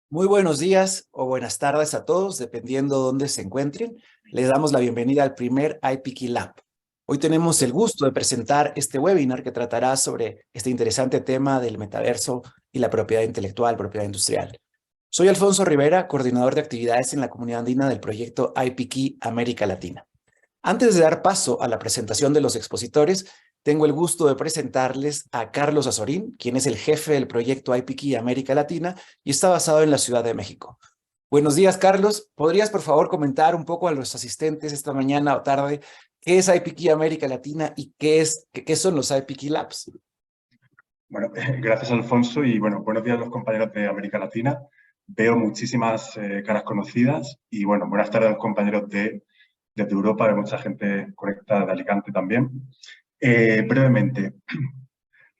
Muy buenos días o buenas tardes a todos, dependiendo dónde se encuentren. Les damos la bienvenida al primer iPicky Lab. Hoy tenemos el gusto de presentar este webinar que tratará sobre este interesante tema del metaverso y la propiedad intelectual, propiedad industrial. Soy Alfonso Rivera, coordinador de actividades en la comunidad andina del proyecto iPicky América Latina. Antes de dar paso a la presentación de los expositores, tengo el gusto de presentarles a Carlos Azorín, quien es el jefe del proyecto iPicky América Latina y está basado en la Ciudad de México. Buenos días, Carlos. ¿Podrías, por favor, comentar un poco a los asistentes esta mañana o tarde qué es iPicky América Latina y qué son los iPicky Labs? Bueno, gracias Alfonso y buenos días a los compañeros de América Latina. Veo muchísimas caras conocidas y buenas tardes a los compañeros desde Europa, hay mucha gente conectada de Alicante también. Brevemente,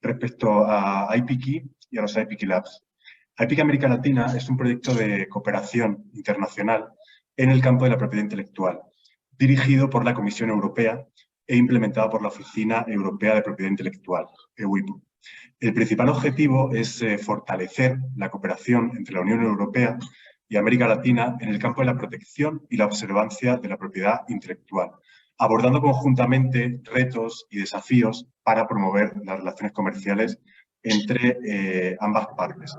respecto a iPicky y a los iPicky Labs. iPicky América Latina es un proyecto de cooperación internacional en el campo de la propiedad intelectual, dirigido por la Comisión Europea e implementado por la Oficina Europea de Propiedad Intelectual, EUIPO. El principal objetivo es fortalecer la cooperación entre la Unión Europea y América Latina en el campo de la protección y la observancia de la propiedad intelectual, abordando conjuntamente retos y desafíos para promover las relaciones comerciales entre ambas partes.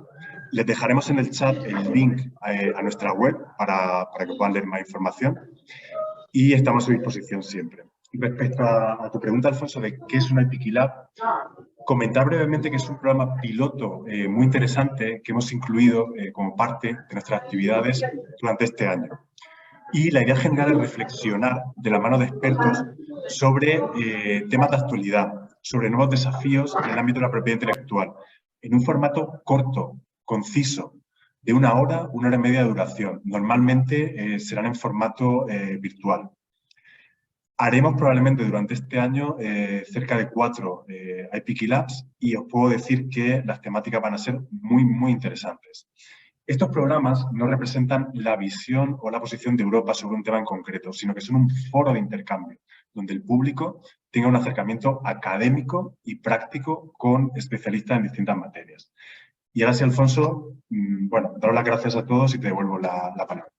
Les dejaremos en el chat el link a nuestra web para que puedan leer más información y estamos a su disposición siempre. Respecto a tu pregunta, Alfonso, de qué es una iPicky Lab, comentar brevemente que es un programa piloto muy interesante que hemos incluido como parte de nuestras actividades durante este año. Y la idea general es reflexionar de la mano de expertos sobre temas de actualidad, sobre nuevos desafíos en el ámbito de la propiedad intelectual, en un formato corto, conciso, de una hora y media de duración. Normalmente serán en formato virtual. Haremos probablemente durante este año cerca de 4 iPicky Labs y os puedo decir que las temáticas van a ser muy interesantes. Estos programas no representan la visión o la posición de Europa sobre un tema en concreto, sino que son un foro de intercambio, donde el público tenga un acercamiento académico y práctico con especialistas en distintas materias. Y ahora sí, Alfonso, daros las gracias a todos y te devuelvo la palabra.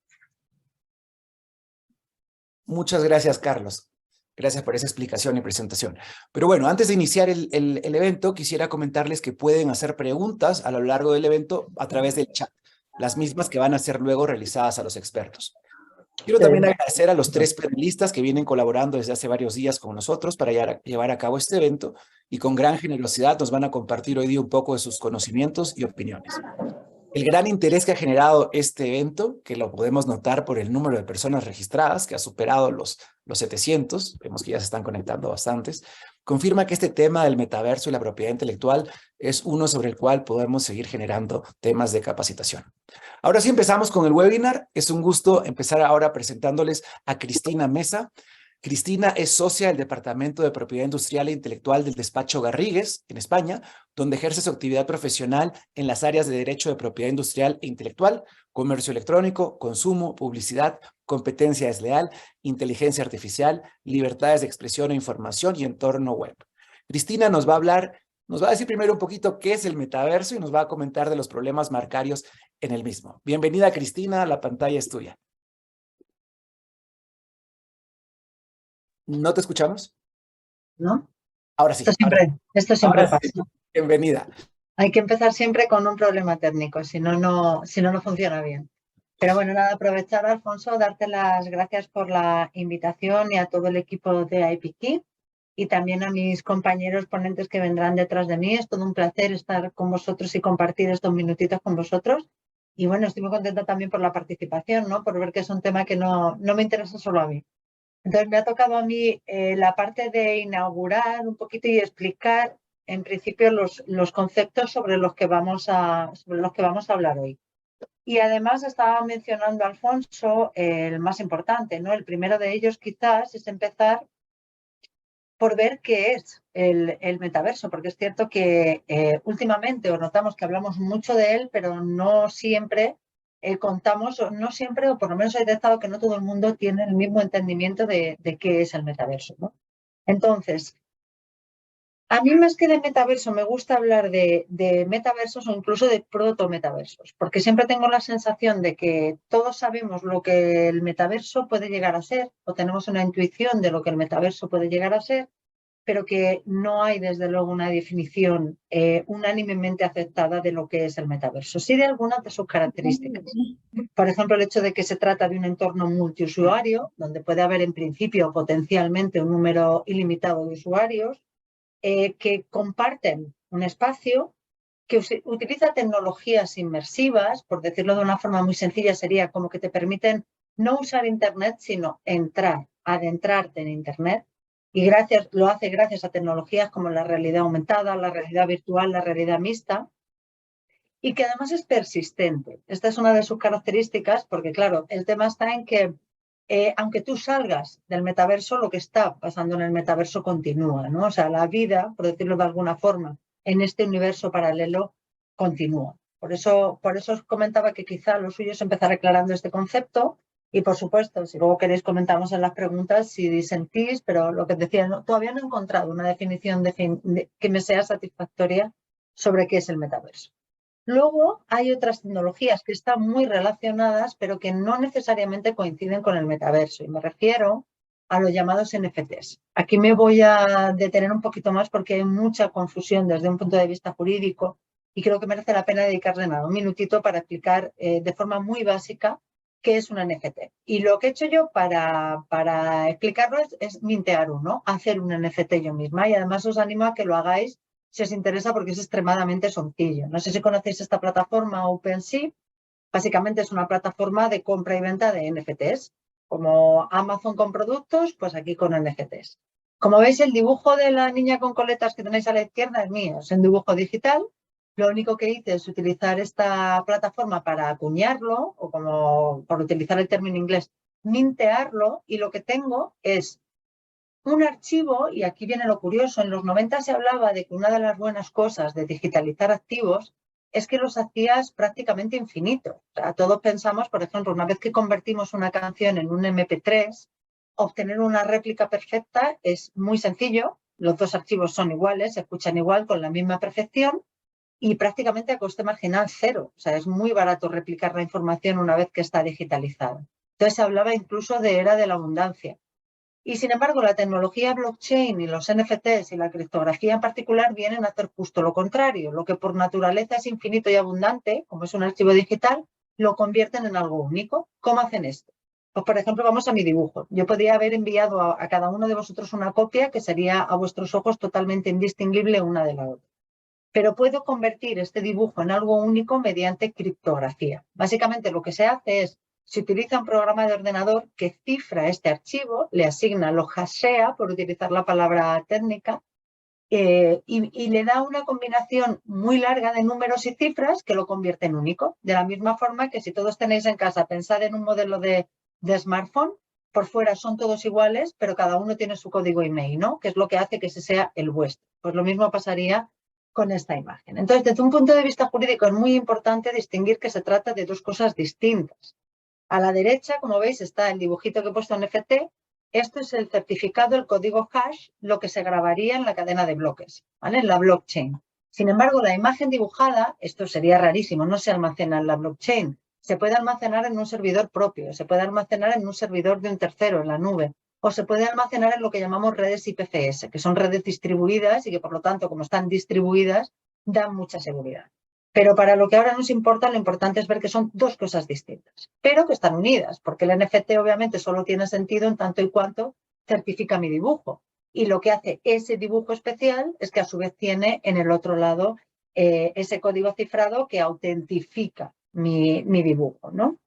Muchas gracias, Carlos. Gracias por esa explicación y presentación. Pero bueno, antes de iniciar el evento, quisiera comentarles que pueden hacer preguntas a lo largo del evento a través del chat, las mismas que van a ser luego realizadas a los expertos. Quiero también agradecer a los 3 panelistas que vienen colaborando desde hace varios días con nosotros para llevar a cabo este evento y con gran generosidad nos van a compartir hoy día un poco de sus conocimientos y opiniones. El gran interés que ha generado este evento, que lo podemos notar por el número de personas registradas, que ha superado los 700, vemos que ya se están conectando bastantes, confirma que este tema del metaverso y la propiedad intelectual es uno sobre el cual podemos seguir generando temas de capacitación. Ahora sí empezamos con el webinar. Es un gusto empezar ahora presentándoles a Cristina Mesa. Cristina es socia del Departamento de Propiedad Industrial e Intelectual del despacho Garrigues, en España, donde ejerce su actividad profesional en las áreas de Derecho de Propiedad Industrial e Intelectual, Comercio Electrónico, Consumo, Publicidad, Competencia Desleal, Inteligencia Artificial, Libertades de Expresión e Información y Entorno Web. Cristina nos va a decir primero un poquito qué es el metaverso y nos va a comentar de los problemas marcarios en el mismo. Bienvenida, Cristina, la pantalla es tuya. ¿No te escuchamos? ¿No? Ahora sí. Esto siempre pasa. Sí. Bienvenida. Hay que empezar siempre con un problema técnico, si no, no funciona bien. Pero bueno, nada, aprovechar, Alfonso, darte las gracias por la invitación y a todo el equipo de iPicky y también a mis compañeros ponentes que vendrán detrás de mí. Es todo un placer estar con vosotros y compartir estos minutitos con vosotros. Y bueno, estoy muy contenta también por la participación, ¿no? Por ver que es un tema que no me interesa solo a mí. Entonces me ha tocado a mí la parte de inaugurar un poquito y explicar en principio los conceptos sobre los que vamos a hablar hoy. Y además estaba mencionando Alfonso el más importante, ¿no? El primero de ellos quizás es empezar por ver qué es el metaverso, porque es cierto que últimamente os notamos que hablamos mucho de él, pero no siempre contamos, no siempre, o por lo menos he detectado que no todo el mundo tiene el mismo entendimiento de qué es el metaverso, ¿no? Entonces, A mí más que de metaverso me gusta hablar de metaversos o incluso de proto-metaversos, porque siempre tengo la sensación de que todos sabemos lo que el metaverso puede llegar a ser o tenemos una intuición de lo que el metaverso puede llegar a ser, pero que no hay desde luego una definición unánimemente aceptada de lo que es el metaverso, sí de algunas de sus características. Por ejemplo, el hecho de que se trata de un entorno multiusuario, donde puede haber en principio potencialmente un número ilimitado de usuarios, que comparten un espacio, que utiliza tecnologías inmersivas, por decirlo de una forma muy sencilla, sería como que te permiten no usar Internet, sino adentrarte en Internet. Y lo hace gracias a tecnologías como la realidad aumentada, la realidad virtual, la realidad mixta, y que además es persistente. Esta es una de sus características, porque claro, el tema está en que aunque tú salgas del metaverso, lo que está pasando en el metaverso continúa, ¿no? O sea, la vida, por decirlo de alguna forma, en este universo paralelo continúa. Por eso os comentaba que quizá lo suyo es empezar aclarando este concepto y, por supuesto, si luego queréis comentamos en las preguntas si disentís, pero lo que decía, todavía no he encontrado una definición que me sea satisfactoria sobre qué es el metaverso. Luego hay otras tecnologías que están muy relacionadas, pero que no necesariamente coinciden con el metaverso. Y me refiero a los llamados NFTs. Aquí me voy a detener un poquito más porque hay mucha confusión desde un punto de vista jurídico y creo que merece la pena dedicarle nada, un minutito para explicar de forma muy básica qué es un NFT. Y lo que he hecho yo para explicarlo es mintear uno, hacer un NFT yo misma, y además os animo a que lo hagáis si os interesa porque es extremadamente sencillo. No sé si conocéis esta plataforma OpenSea. Básicamente es una plataforma de compra y venta de NFTs. Como Amazon con productos, pues aquí con NFTs. Como veis, el dibujo de la niña con coletas que tenéis a la izquierda es mío. Es un dibujo digital. Lo único que hice es utilizar esta plataforma para acuñarlo, o como por utilizar el término inglés, mintearlo, y lo que tengo es un archivo, y aquí viene lo curioso, en los 90 se hablaba de que una de las buenas cosas de digitalizar activos es que los hacías prácticamente infinitos. O sea, todos pensamos, por ejemplo, una vez que convertimos una canción en un MP3, obtener una réplica perfecta es muy sencillo. Los dos archivos son iguales, se escuchan igual, con la misma perfección y prácticamente a coste marginal cero. O sea, es muy barato replicar la información una vez que está digitalizada. Entonces se hablaba incluso de era de la abundancia. Y sin embargo, la tecnología blockchain y los NFTs y la criptografía en particular vienen a hacer justo lo contrario. Lo que por naturaleza es infinito y abundante, como es un archivo digital, lo convierten en algo único. ¿Cómo hacen esto? Pues, por ejemplo, vamos a mi dibujo. Yo podría haber enviado a cada uno de vosotros una copia que sería a vuestros ojos totalmente indistinguible una de la otra. Pero puedo convertir este dibujo en algo único mediante criptografía. Básicamente lo que se hace es, se utiliza un programa de ordenador que cifra este archivo, le asigna, lo hashea, por utilizar la palabra técnica, y le da una combinación muy larga de números y cifras que lo convierte en único. De la misma forma que si todos tenéis en casa, pensad en un modelo de smartphone, por fuera son todos iguales, pero cada uno tiene su código email, ¿no? Que es lo que hace que ese sea el vuestro. Pues lo mismo pasaría con esta imagen. Entonces, desde un punto de vista jurídico es muy importante distinguir que se trata de dos cosas distintas. A la derecha, como veis, está el dibujito que he puesto en NFT. Esto es el certificado, el código hash, lo que se grabaría en la cadena de bloques, ¿vale? En la blockchain. Sin embargo, la imagen dibujada, esto sería rarísimo, no se almacena en la blockchain. Se puede almacenar en un servidor propio, se puede almacenar en un servidor de un tercero, en la nube, o se puede almacenar en lo que llamamos redes IPFS, que son redes distribuidas y que, por lo tanto, como están distribuidas, dan mucha seguridad. Pero para lo que ahora nos importa, lo importante es ver que son dos cosas distintas, pero que están unidas, porque el NFT obviamente solo tiene sentido en tanto y cuanto certifica mi dibujo. Y lo que hace ese dibujo especial es que a su vez tiene en el otro lado ese código cifrado que autentifica mi dibujo, ¿no?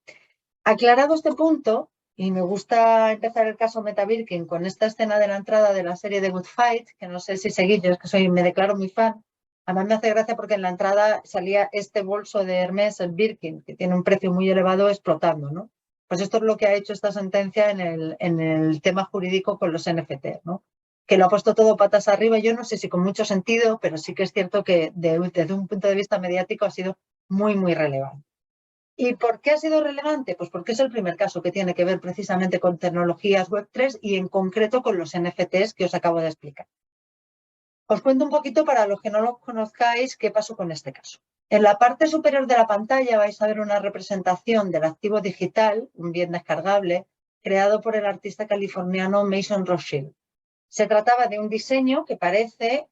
Aclarado este punto, y me gusta empezar el caso Meta Birkin con esta escena de la entrada de la serie The Good Fight, que no sé si seguís, yo es que me declaro muy fan. Además me hace gracia porque en la entrada salía este bolso de Hermès, el Birkin, que tiene un precio muy elevado, explotando, ¿no? Pues esto es lo que ha hecho esta sentencia en el tema jurídico con los NFT, ¿no? Que lo ha puesto todo patas arriba. Yo no sé si con mucho sentido, pero sí que es cierto que desde un punto de vista mediático ha sido muy, muy relevante. ¿Y por qué ha sido relevante? Pues porque es el primer caso que tiene que ver precisamente con tecnologías Web3 y en concreto con los NFTs que os acabo de explicar. Os cuento un poquito para los que no lo conozcáis qué pasó con este caso. En la parte superior de la pantalla vais a ver una representación del activo digital, un bien descargable, creado por el artista californiano Mason Rothschild. Se trataba de un diseño que parece,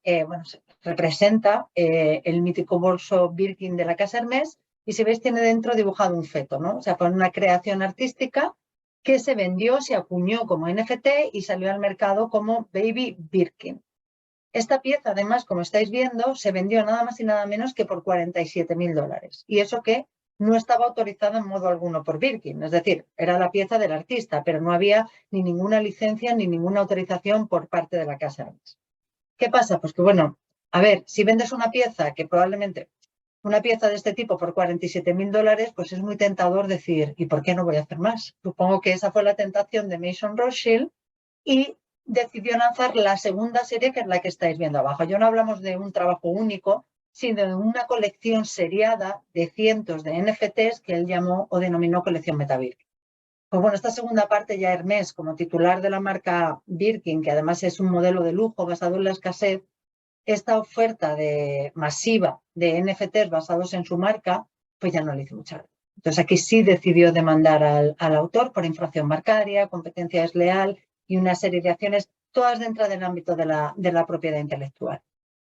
representa el mítico bolso Birkin de la casa Hermès y si veis tiene dentro dibujado un feto, ¿no? O sea, fue una creación artística que se vendió, se acuñó como NFT y salió al mercado como Baby Birkin. Esta pieza, además, como estáis viendo, se vendió nada más y nada menos que por $47.000. Y eso que no estaba autorizado en modo alguno por Birkin. Es decir, era la pieza del artista, pero no había ni ninguna licencia ni ninguna autorización por parte de la casa Hermès. ¿Qué pasa? Pues que, bueno, a ver, si vendes una pieza que probablemente, una pieza de este tipo por $47.000, pues es muy tentador decir, ¿y por qué no voy a hacer más? Supongo que esa fue la tentación de Mason Rothschild y decidió lanzar la segunda serie, que es la que estáis viendo abajo. Ya no hablamos de un trabajo único, sino de una colección seriada de cientos de NFTs que él llamó o denominó colección MetaBirkin. Pues bueno, esta segunda parte ya Hermès, como titular de la marca Birkin, que además es un modelo de lujo basado en la escasez, esta oferta masiva de NFTs basados en su marca, pues ya no le hizo mucha gracia. Entonces aquí sí decidió demandar al autor por infracción bancaria, competencia desleal y una serie de acciones, todas dentro del ámbito de la propiedad intelectual.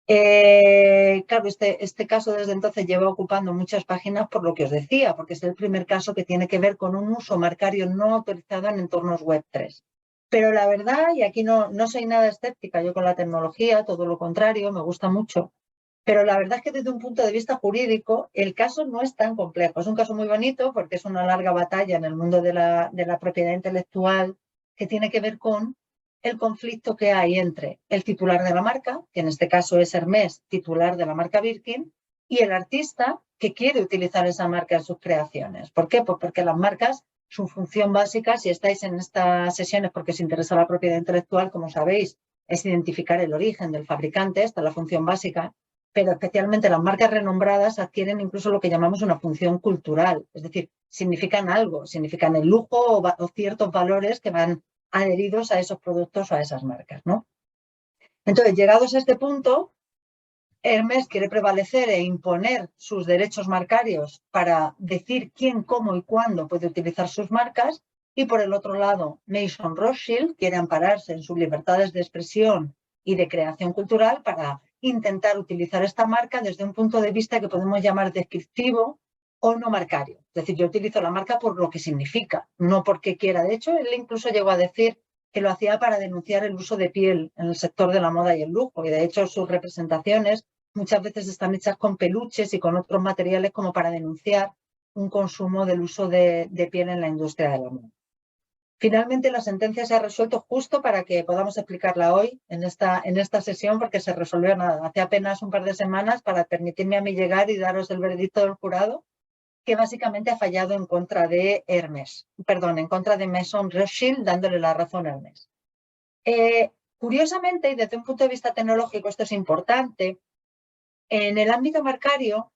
Claro, este caso desde entonces lleva ocupando muchas páginas por lo que os decía, porque es el primer caso que tiene que ver con un uso marcario no autorizado en entornos web 3. Pero la verdad, y aquí no soy nada escéptica yo con la tecnología, todo lo contrario, me gusta mucho, pero la verdad es que desde un punto de vista jurídico el caso no es tan complejo. Es un caso muy bonito porque es una larga batalla en el mundo de la propiedad intelectual que tiene que ver con el conflicto que hay entre el titular de la marca, que en este caso es Hermès, titular de la marca Birkin, y el artista que quiere utilizar esa marca en sus creaciones. ¿Por qué? Pues porque las marcas, su función básica, si estáis en estas sesiones porque os interesa la propiedad intelectual, como sabéis, es identificar el origen del fabricante, esta es la función básica, pero especialmente las marcas renombradas adquieren incluso lo que llamamos una función cultural, es decir, significan algo, significan el lujo o ciertos valores que van adheridos a esos productos o a esas marcas, ¿no? Entonces, llegados a este punto, Hermès quiere prevalecer e imponer sus derechos marcarios para decir quién, cómo y cuándo puede utilizar sus marcas, y por el otro lado, Mason Rothschild quiere ampararse en sus libertades de expresión y de creación cultural para intentar utilizar esta marca desde un punto de vista que podemos llamar descriptivo o no marcario. Es decir, yo utilizo la marca por lo que significa, no porque quiera. De hecho, él incluso llegó a decir que lo hacía para denunciar el uso de piel en el sector de la moda y el lujo. Y de hecho, sus representaciones muchas veces están hechas con peluches y con otros materiales como para denunciar un consumo del uso de piel en la industria de la moda. Finalmente, la sentencia se ha resuelto justo para que podamos explicarla hoy en esta sesión, porque se resolvió hace apenas un par de semanas para permitirme a mí llegar y daros el veredicto del jurado, que básicamente ha fallado en contra de en contra de Mason Rothschild, dándole la razón a Hermès. Curiosamente, y desde un punto de vista tecnológico, esto es importante, en el ámbito marcario,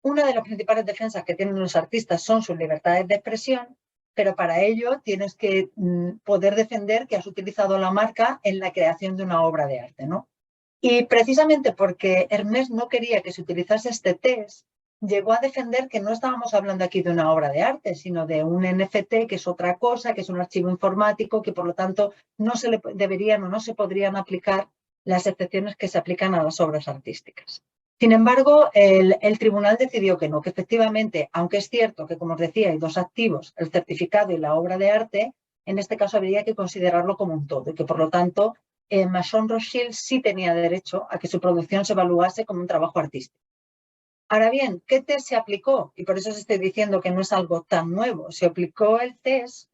una de las principales defensas que tienen los artistas son sus libertades de expresión, pero para ello tienes que poder defender que has utilizado la marca en la creación de una obra de arte, ¿no? Y precisamente porque Hermès no quería que se utilizase este test, llegó a defender que no estábamos hablando aquí de una obra de arte, sino de un NFT, que es otra cosa, que es un archivo informático, que por lo tanto no se le deberían o no se podrían aplicar las excepciones que se aplican a las obras artísticas. Sin embargo, el tribunal decidió que no, que efectivamente, aunque es cierto que, como os decía, hay dos activos, el certificado y la obra de arte, en este caso habría que considerarlo como un todo y que, por lo tanto, Mason Rothschild sí tenía derecho a que su producción se evaluase como un trabajo artístico. Ahora bien, ¿qué test se aplicó? Y por eso os estoy diciendo que no es algo tan nuevo. Se aplicó el test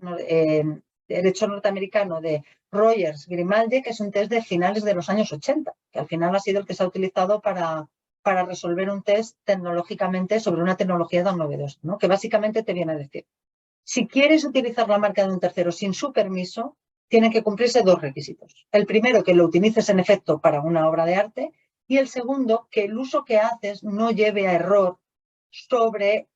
derecho norteamericano de Rogers-Grimaldi, que es un test de finales de los años 80, que al final ha sido el que se ha utilizado para resolver un test tecnológicamente sobre una tecnología tan novedosa, ¿no? Que básicamente te viene a decir, si quieres utilizar la marca de un tercero sin su permiso, tienen que cumplirse dos requisitos. El primero, que lo utilices en efecto para una obra de arte, y el segundo, que el uso que haces no lleve a error sobre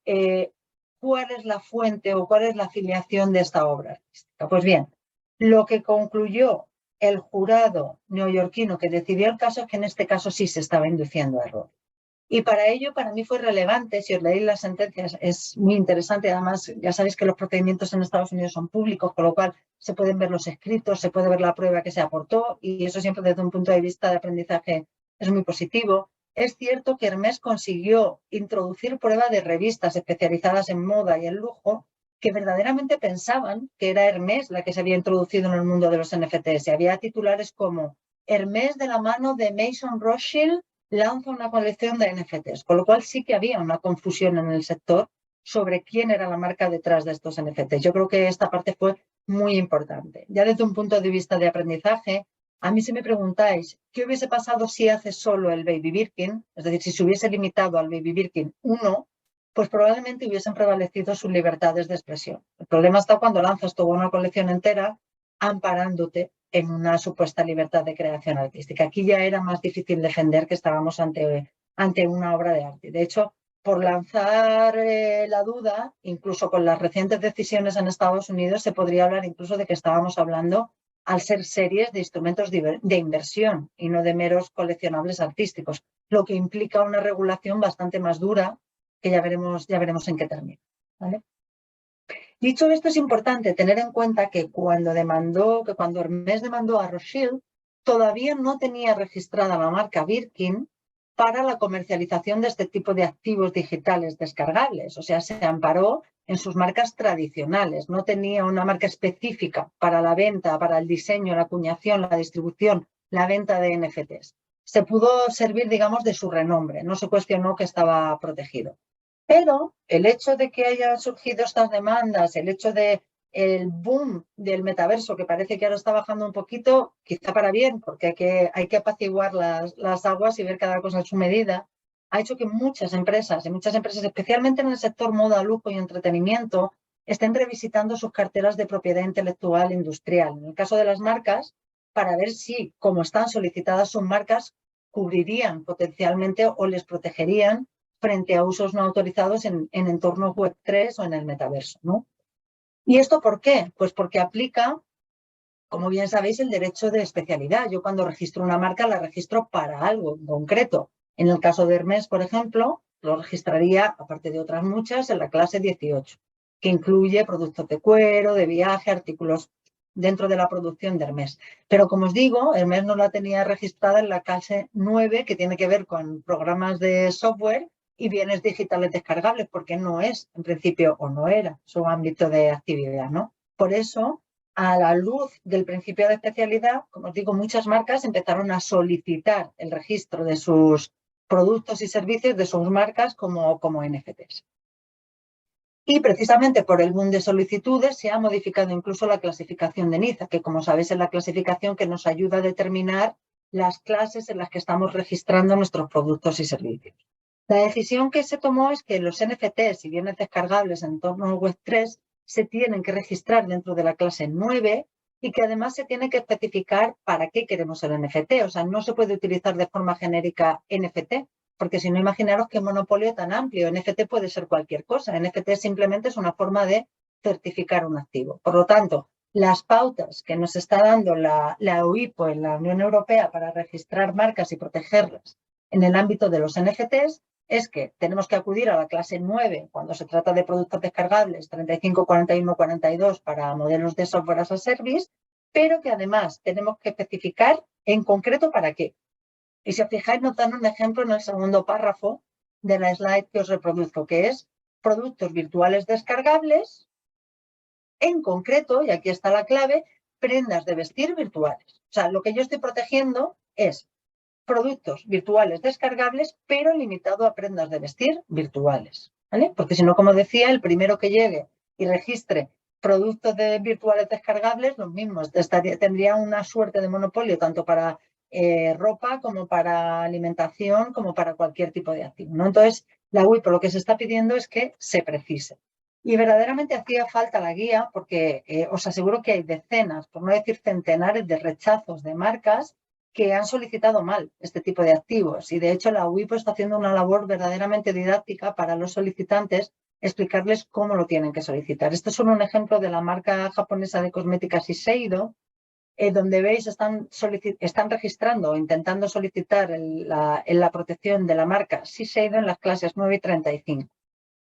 cuál es la fuente o cuál es la afiliación de esta obra artística. Pues bien, lo que concluyó el jurado neoyorquino que decidió el caso es que en este caso sí se estaba induciendo a error. Y para ello, para mí fue relevante, si os leéis las sentencias, es muy interesante. Además, ya sabéis que los procedimientos en Estados Unidos son públicos, con lo cual se pueden ver los escritos, se puede ver la prueba que se aportó y eso siempre desde un punto de vista de aprendizaje es muy positivo. Es cierto que Hermès consiguió introducir prueba de revistas especializadas en moda y en lujo que verdaderamente pensaban que era Hermès la que se había introducido en el mundo de los NFTs. Y había titulares como Hermès de la mano de Mason Rothschild lanza una colección de NFTs, con lo cual sí que había una confusión en el sector sobre quién era la marca detrás de estos NFTs. Yo creo que esta parte fue muy importante. Ya desde un punto de vista de aprendizaje, a mí si me preguntáis qué hubiese pasado si hace solo el Baby Birkin, es decir, si se hubiese limitado al Baby Birkin 1, pues probablemente hubiesen prevalecido sus libertades de expresión. El problema está cuando lanzas toda una colección entera amparándote en una supuesta libertad de creación artística. Aquí ya era más difícil defender que estábamos ante una obra de arte. De hecho, por lanzar la duda, incluso con las recientes decisiones en Estados Unidos, se podría hablar incluso de que estábamos hablando, al ser series, de instrumentos de inversión y no de meros coleccionables artísticos, lo que implica una regulación bastante más dura que ya veremos en qué termina, ¿vale? Dicho esto, es importante tener en cuenta que cuando Hermès demandó a Rothschild, todavía no tenía registrada la marca Birkin para la comercialización de este tipo de activos digitales descargables. O sea, se amparó en sus marcas tradicionales. No tenía una marca específica para la venta, para el diseño, la acuñación, la distribución, la venta de NFTs. Se pudo servir, digamos, de su renombre. No se cuestionó que estaba protegido. Pero el hecho de que hayan surgido estas demandas, el hecho de el boom del metaverso, que parece que ahora está bajando un poquito, quizá para bien, porque hay que apaciguar las aguas y ver cada cosa en su medida, ha hecho que muchas empresas, especialmente en el sector moda, lujo y entretenimiento, estén revisitando sus carteras de propiedad intelectual industrial. En el caso de las marcas, para ver si, como están solicitadas sus marcas, cubrirían potencialmente o les protegerían frente a usos no autorizados en entornos web 3 o en el metaverso, ¿no? ¿Y esto por qué? Pues porque aplica, como bien sabéis, el derecho de especialidad. Yo cuando registro una marca la registro para algo en concreto. En el caso de Hermès, por ejemplo, lo registraría, aparte de otras muchas, en la clase 18, que incluye productos de cuero, de viaje, artículos dentro de la producción de Hermès. Pero como os digo, Hermès no la tenía registrada en la clase 9, que tiene que ver con programas de software y bienes digitales descargables, porque no es, en principio, o no era su ámbito de actividad, ¿no? Por eso, a la luz del principio de especialidad, como os digo, muchas marcas empezaron a solicitar el registro de sus productos y servicios, de sus marcas, como NFTs. Y precisamente por el boom de solicitudes se ha modificado incluso la clasificación de NIZA, que como sabéis es la clasificación que nos ayuda a determinar las clases en las que estamos registrando nuestros productos y servicios. La decisión que se tomó es que los NFTs y bienes descargables en entorno web 3 se tienen que registrar dentro de la clase 9 y que además se tiene que especificar para qué queremos el NFT. O sea, no se puede utilizar de forma genérica NFT, porque si no, imaginaros qué monopolio tan amplio. NFT puede ser cualquier cosa. NFT simplemente es una forma de certificar un activo. Por lo tanto, las pautas que nos está dando la UIPO en la Unión Europea para registrar marcas y protegerlas en el ámbito de los NFTs es que tenemos que acudir a la clase 9 cuando se trata de productos descargables, 35, 41, 42 para modelos de software as a service, pero que además tenemos que especificar en concreto para qué. Y si os fijáis, nos dan un ejemplo en el segundo párrafo de la slide que os reproduzco, que es productos virtuales descargables, en concreto, y aquí está la clave, prendas de vestir virtuales. O sea, lo que yo estoy protegiendo es productos virtuales descargables, pero limitado a prendas de vestir virtuales, ¿vale? Porque si no, como decía, el primero que llegue y registre productos virtuales descargables, los mismos, tendría una suerte de monopolio tanto para ropa como para alimentación, como para cualquier tipo de activo, ¿no? Entonces, la UIPO lo que se está pidiendo es que se precise. Y verdaderamente hacía falta la guía porque os aseguro que hay decenas, por no decir centenares de rechazos de marcas que han solicitado mal este tipo de activos. Y de hecho la UIPO está haciendo una labor verdaderamente didáctica para los solicitantes, explicarles cómo lo tienen que solicitar. Este es solo un ejemplo de la marca japonesa de cosméticas Shiseido, donde veis están registrando o intentando solicitar la protección de la marca Shiseido en las clases 9 y 35.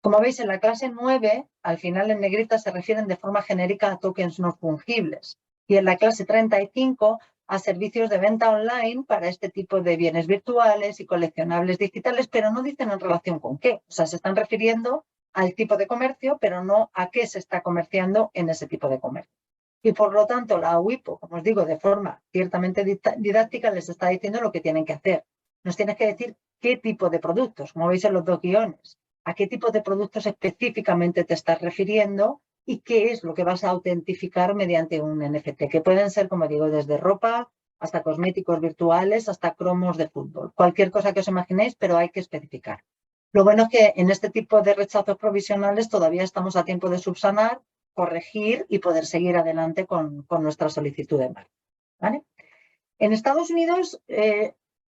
Como veis, en la clase 9, al final en negrita se refieren de forma genérica a tokens no fungibles. Y en la clase 35 a servicios de venta online para este tipo de bienes virtuales y coleccionables digitales, pero no dicen en relación con qué. O sea, se están refiriendo al tipo de comercio, pero no a qué se está comerciando en ese tipo de comercio. Y por lo tanto, la WIPO, como os digo, de forma ciertamente didáctica, les está diciendo lo que tienen que hacer. Nos tienes que decir qué tipo de productos, como veis en los 2 guiones, a qué tipo de productos específicamente te estás refiriendo y qué es lo que vas a autentificar mediante un NFT, que pueden ser, como digo, desde ropa hasta cosméticos virtuales, hasta cromos de fútbol. Cualquier cosa que os imaginéis, pero hay que especificar. Lo bueno es que en este tipo de rechazos provisionales todavía estamos a tiempo de subsanar, corregir y poder seguir adelante con nuestra solicitud de marca, ¿vale? En Estados Unidos,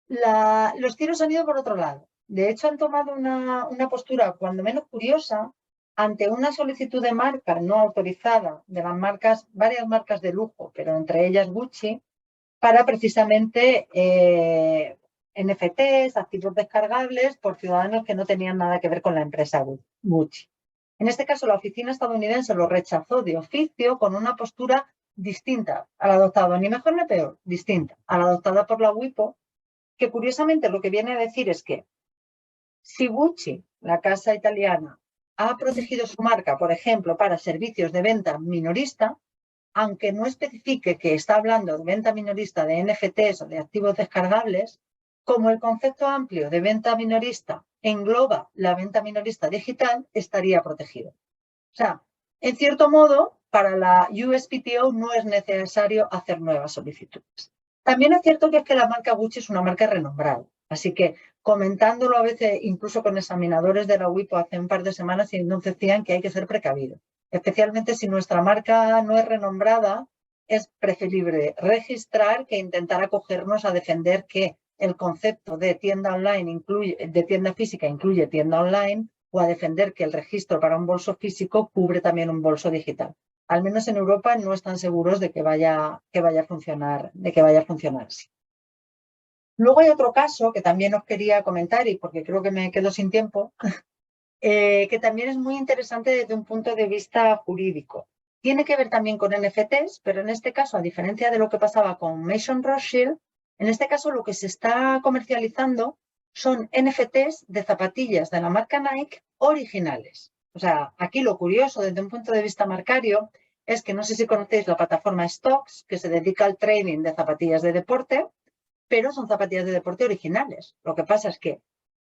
los tiros han ido por otro lado. De hecho, han tomado una postura, cuando menos curiosa, ante una solicitud de marca no autorizada de las marcas, varias marcas de lujo, pero entre ellas Gucci, para precisamente NFTs, activos descargables por ciudadanos que no tenían nada que ver con la empresa Gucci. En este caso, la oficina estadounidense lo rechazó de oficio con una postura distinta a la adoptada, ni mejor ni peor, distinta a la adoptada por la WIPO, que curiosamente lo que viene a decir es que si Gucci, la casa italiana, ha protegido su marca, por ejemplo, para servicios de venta minorista, aunque no especifique que está hablando de venta minorista de NFTs o de activos descargables, como el concepto amplio de venta minorista engloba la venta minorista digital, estaría protegido. O sea, en cierto modo, para la USPTO no es necesario hacer nuevas solicitudes. También es cierto que la marca Gucci es una marca renombrada, así que comentándolo a veces incluso con examinadores de la WIPO hace un par de semanas y nos decían que hay que ser precavido. Especialmente si nuestra marca no es renombrada, es preferible registrar que intentar acogernos a defender que el concepto de tienda online de tienda física incluye tienda online, o a defender que el registro para un bolso físico cubre también un bolso digital. Al menos en Europa no están seguros de que vaya a funcionar así. Luego hay otro caso que también os quería comentar, y porque creo que me quedo sin tiempo, que también es muy interesante desde un punto de vista jurídico. Tiene que ver también con NFTs, pero en este caso, a diferencia de lo que pasaba con Maison Rothschild, en este caso lo que se está comercializando son NFTs de zapatillas de la marca Nike originales. O sea, aquí lo curioso desde un punto de vista marcario es que no sé si conocéis la plataforma Stocks, que se dedica al trading de zapatillas de deporte, pero son zapatillas de deporte originales. Lo que pasa es que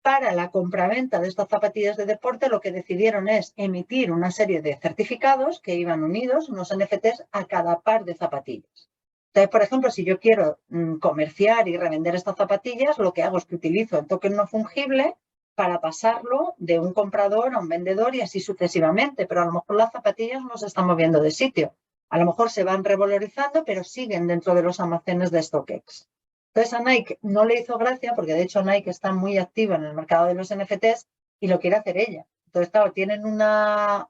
para la compraventa de estas zapatillas de deporte lo que decidieron es emitir una serie de certificados que iban unidos, unos NFTs, a cada par de zapatillas. Entonces, por ejemplo, si yo quiero comerciar y revender estas zapatillas, lo que hago es que utilizo el token no fungible para pasarlo de un comprador a un vendedor y así sucesivamente. Pero a lo mejor las zapatillas no se están moviendo de sitio. A lo mejor se van revalorizando, pero siguen dentro de los almacenes de StockX. Entonces a Nike no le hizo gracia, porque de hecho Nike está muy activa en el mercado de los NFTs y lo quiere hacer ella. Entonces, claro, tienen una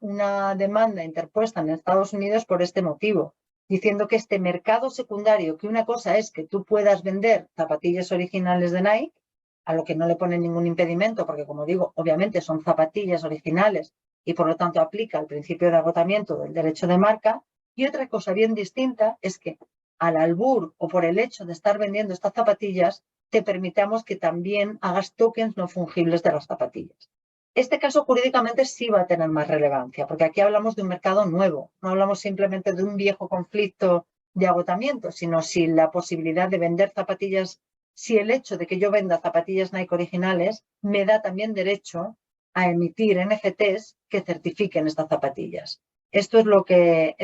demanda interpuesta en Estados Unidos por este motivo, diciendo que este mercado secundario, que una cosa es que tú puedas vender zapatillas originales de Nike, a lo que no le ponen ningún impedimento, porque como digo, obviamente son zapatillas originales y por lo tanto aplica el principio de agotamiento del derecho de marca, y otra cosa bien distinta es que al albur o por el hecho de estar vendiendo estas zapatillas, te permitamos que también hagas tokens no fungibles de las zapatillas. Este caso jurídicamente sí va a tener más relevancia, porque aquí hablamos de un mercado nuevo, no hablamos simplemente de un viejo conflicto de agotamiento, sino si la posibilidad de vender zapatillas, si el hecho de que yo venda zapatillas Nike originales me da también derecho a emitir NFTs que certifiquen estas zapatillas. Esto es lo que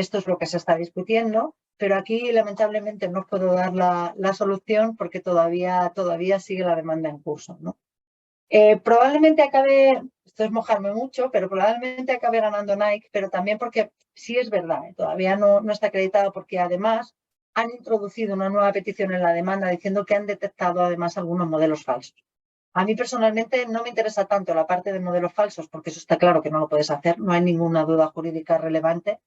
se está discutiendo, pero aquí lamentablemente no puedo dar la solución porque todavía sigue la demanda en curso, ¿no? Probablemente acabe, esto es mojarme mucho, pero probablemente acabe ganando Nike, pero también porque sí es verdad, todavía no está acreditado, porque además han introducido una nueva petición en la demanda diciendo que han detectado además algunos modelos falsos. A mí personalmente no me interesa tanto la parte de modelos falsos, porque eso está claro que no lo puedes hacer, no hay ninguna duda jurídica relevante,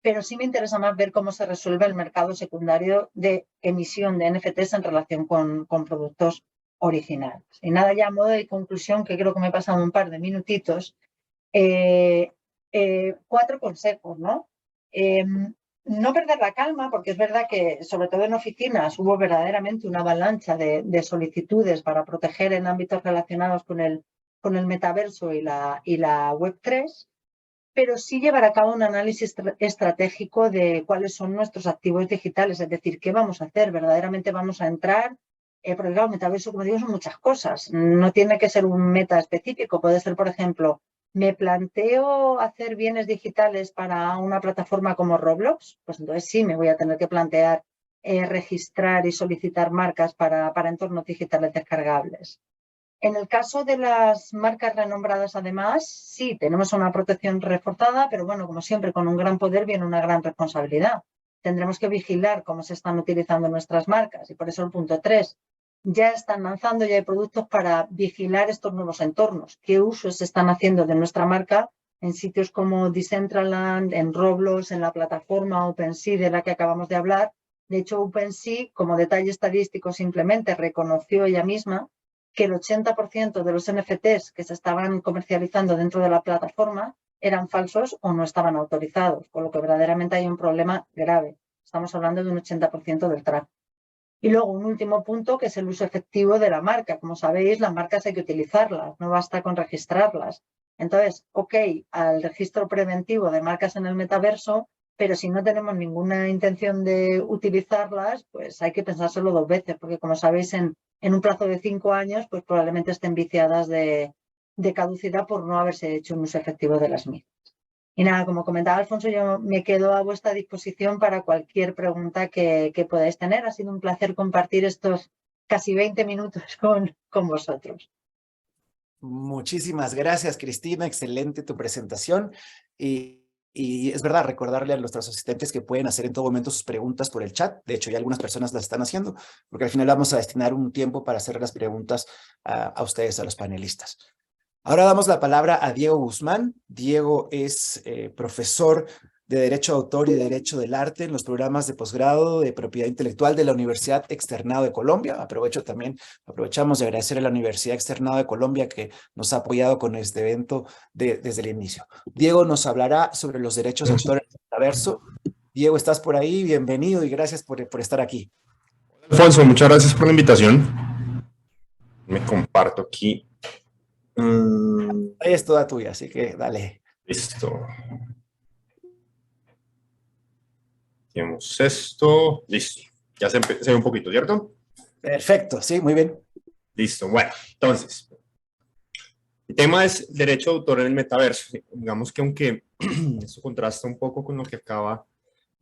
pero sí me interesa más ver cómo se resuelve el mercado secundario de emisión de NFTs en relación con productos originales. Y nada, ya a modo de conclusión, que creo que me he pasado un par de minutitos, 4 consejos, ¿no? No perder la calma, porque es verdad que, sobre todo en oficinas, hubo verdaderamente una avalancha de solicitudes para proteger en ámbitos relacionados con el metaverso y la Web3, pero sí llevar a cabo un análisis estratégico de cuáles son nuestros activos digitales, es decir, qué vamos a hacer, verdaderamente vamos a entrar, porque claro, metaverso, como digo, son muchas cosas, no tiene que ser un meta específico, puede ser, por ejemplo, me planteo hacer bienes digitales para una plataforma como Roblox, pues entonces sí, me voy a tener que plantear registrar y solicitar marcas para entornos digitales descargables. En el caso de las marcas renombradas, además, sí, tenemos una protección reforzada, pero bueno, como siempre, con un gran poder viene una gran responsabilidad. Tendremos que vigilar cómo se están utilizando nuestras marcas y por eso el punto 3. Ya están lanzando, ya hay productos para vigilar estos nuevos entornos. ¿Qué usos se están haciendo de nuestra marca en sitios como Decentraland, en Roblox, en la plataforma OpenSea de la que acabamos de hablar? De hecho, OpenSea, como detalle estadístico, simplemente reconoció ella misma que el 80% de los NFTs que se estaban comercializando dentro de la plataforma eran falsos o no estaban autorizados, con lo que verdaderamente hay un problema grave. Estamos hablando de un 80% del tráfico. Y luego un último punto, que es el uso efectivo de la marca. Como sabéis, las marcas hay que utilizarlas, no basta con registrarlas. Entonces, ok, al registro preventivo de marcas en el metaverso, pero si no tenemos ninguna intención de utilizarlas, pues hay que pensárselo 2 veces, porque como sabéis, en un plazo de 5 años, pues probablemente estén viciadas de caducidad por no haberse hecho un uso efectivo de las mismas. Y nada, como comentaba Alfonso, yo me quedo a vuestra disposición para cualquier pregunta que podáis tener. Ha sido un placer compartir estos casi 20 minutos con vosotros. Muchísimas gracias, Cristina. Excelente tu presentación. Y es verdad, recordarle a nuestros asistentes que pueden hacer en todo momento sus preguntas por el chat. De hecho, ya algunas personas las están haciendo, porque al final vamos a destinar un tiempo para hacer las preguntas a ustedes, a los panelistas. Ahora damos la palabra a Diego Guzmán. Diego es profesor de Derecho de Autor y Derecho del Arte en los programas de posgrado de Propiedad Intelectual de la Universidad Externado de Colombia. Aprovechamos de agradecer a la Universidad Externado de Colombia que nos ha apoyado con este evento desde el inicio. Diego nos hablará sobre los derechos de autor en el metaverso. Diego, ¿estás por ahí? Bienvenido y gracias por estar aquí. Alfonso, muchas gracias por la invitación. Me comparto aquí. Ahí es toda tuya, así que dale. Listo. Tenemos esto. Listo. Ya se ve un poquito, ¿cierto? Perfecto, sí, muy bien. Listo. Bueno, entonces, el tema es derecho de autor en el metaverso. Digamos que aunque esto contrasta un poco con lo que acabamos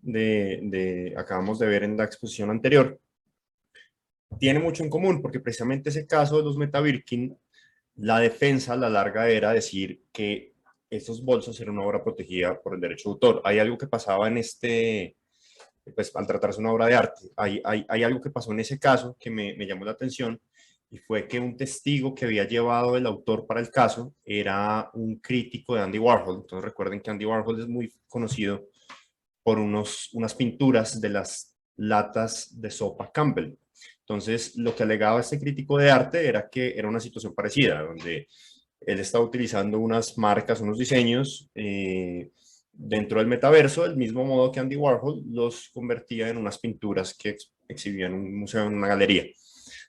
de ver en la exposición anterior, tiene mucho en común, porque precisamente ese caso de los MetaBirkin, la defensa a la larga era decir que estos bolsos eran una obra protegida por el derecho de autor. Hay algo que pasaba en pues al tratarse una obra de arte, hay algo que pasó en ese caso que me llamó la atención, y fue que un testigo que había llevado el autor para el caso era un crítico de Andy Warhol. Entonces recuerden que Andy Warhol es muy conocido por unas pinturas de las latas de sopa Campbell. Entonces, lo que alegaba este crítico de arte era que era una situación parecida, donde él estaba utilizando unas marcas, unos diseños dentro del metaverso, del mismo modo que Andy Warhol los convertía en unas pinturas que exhibían en un museo, en una galería.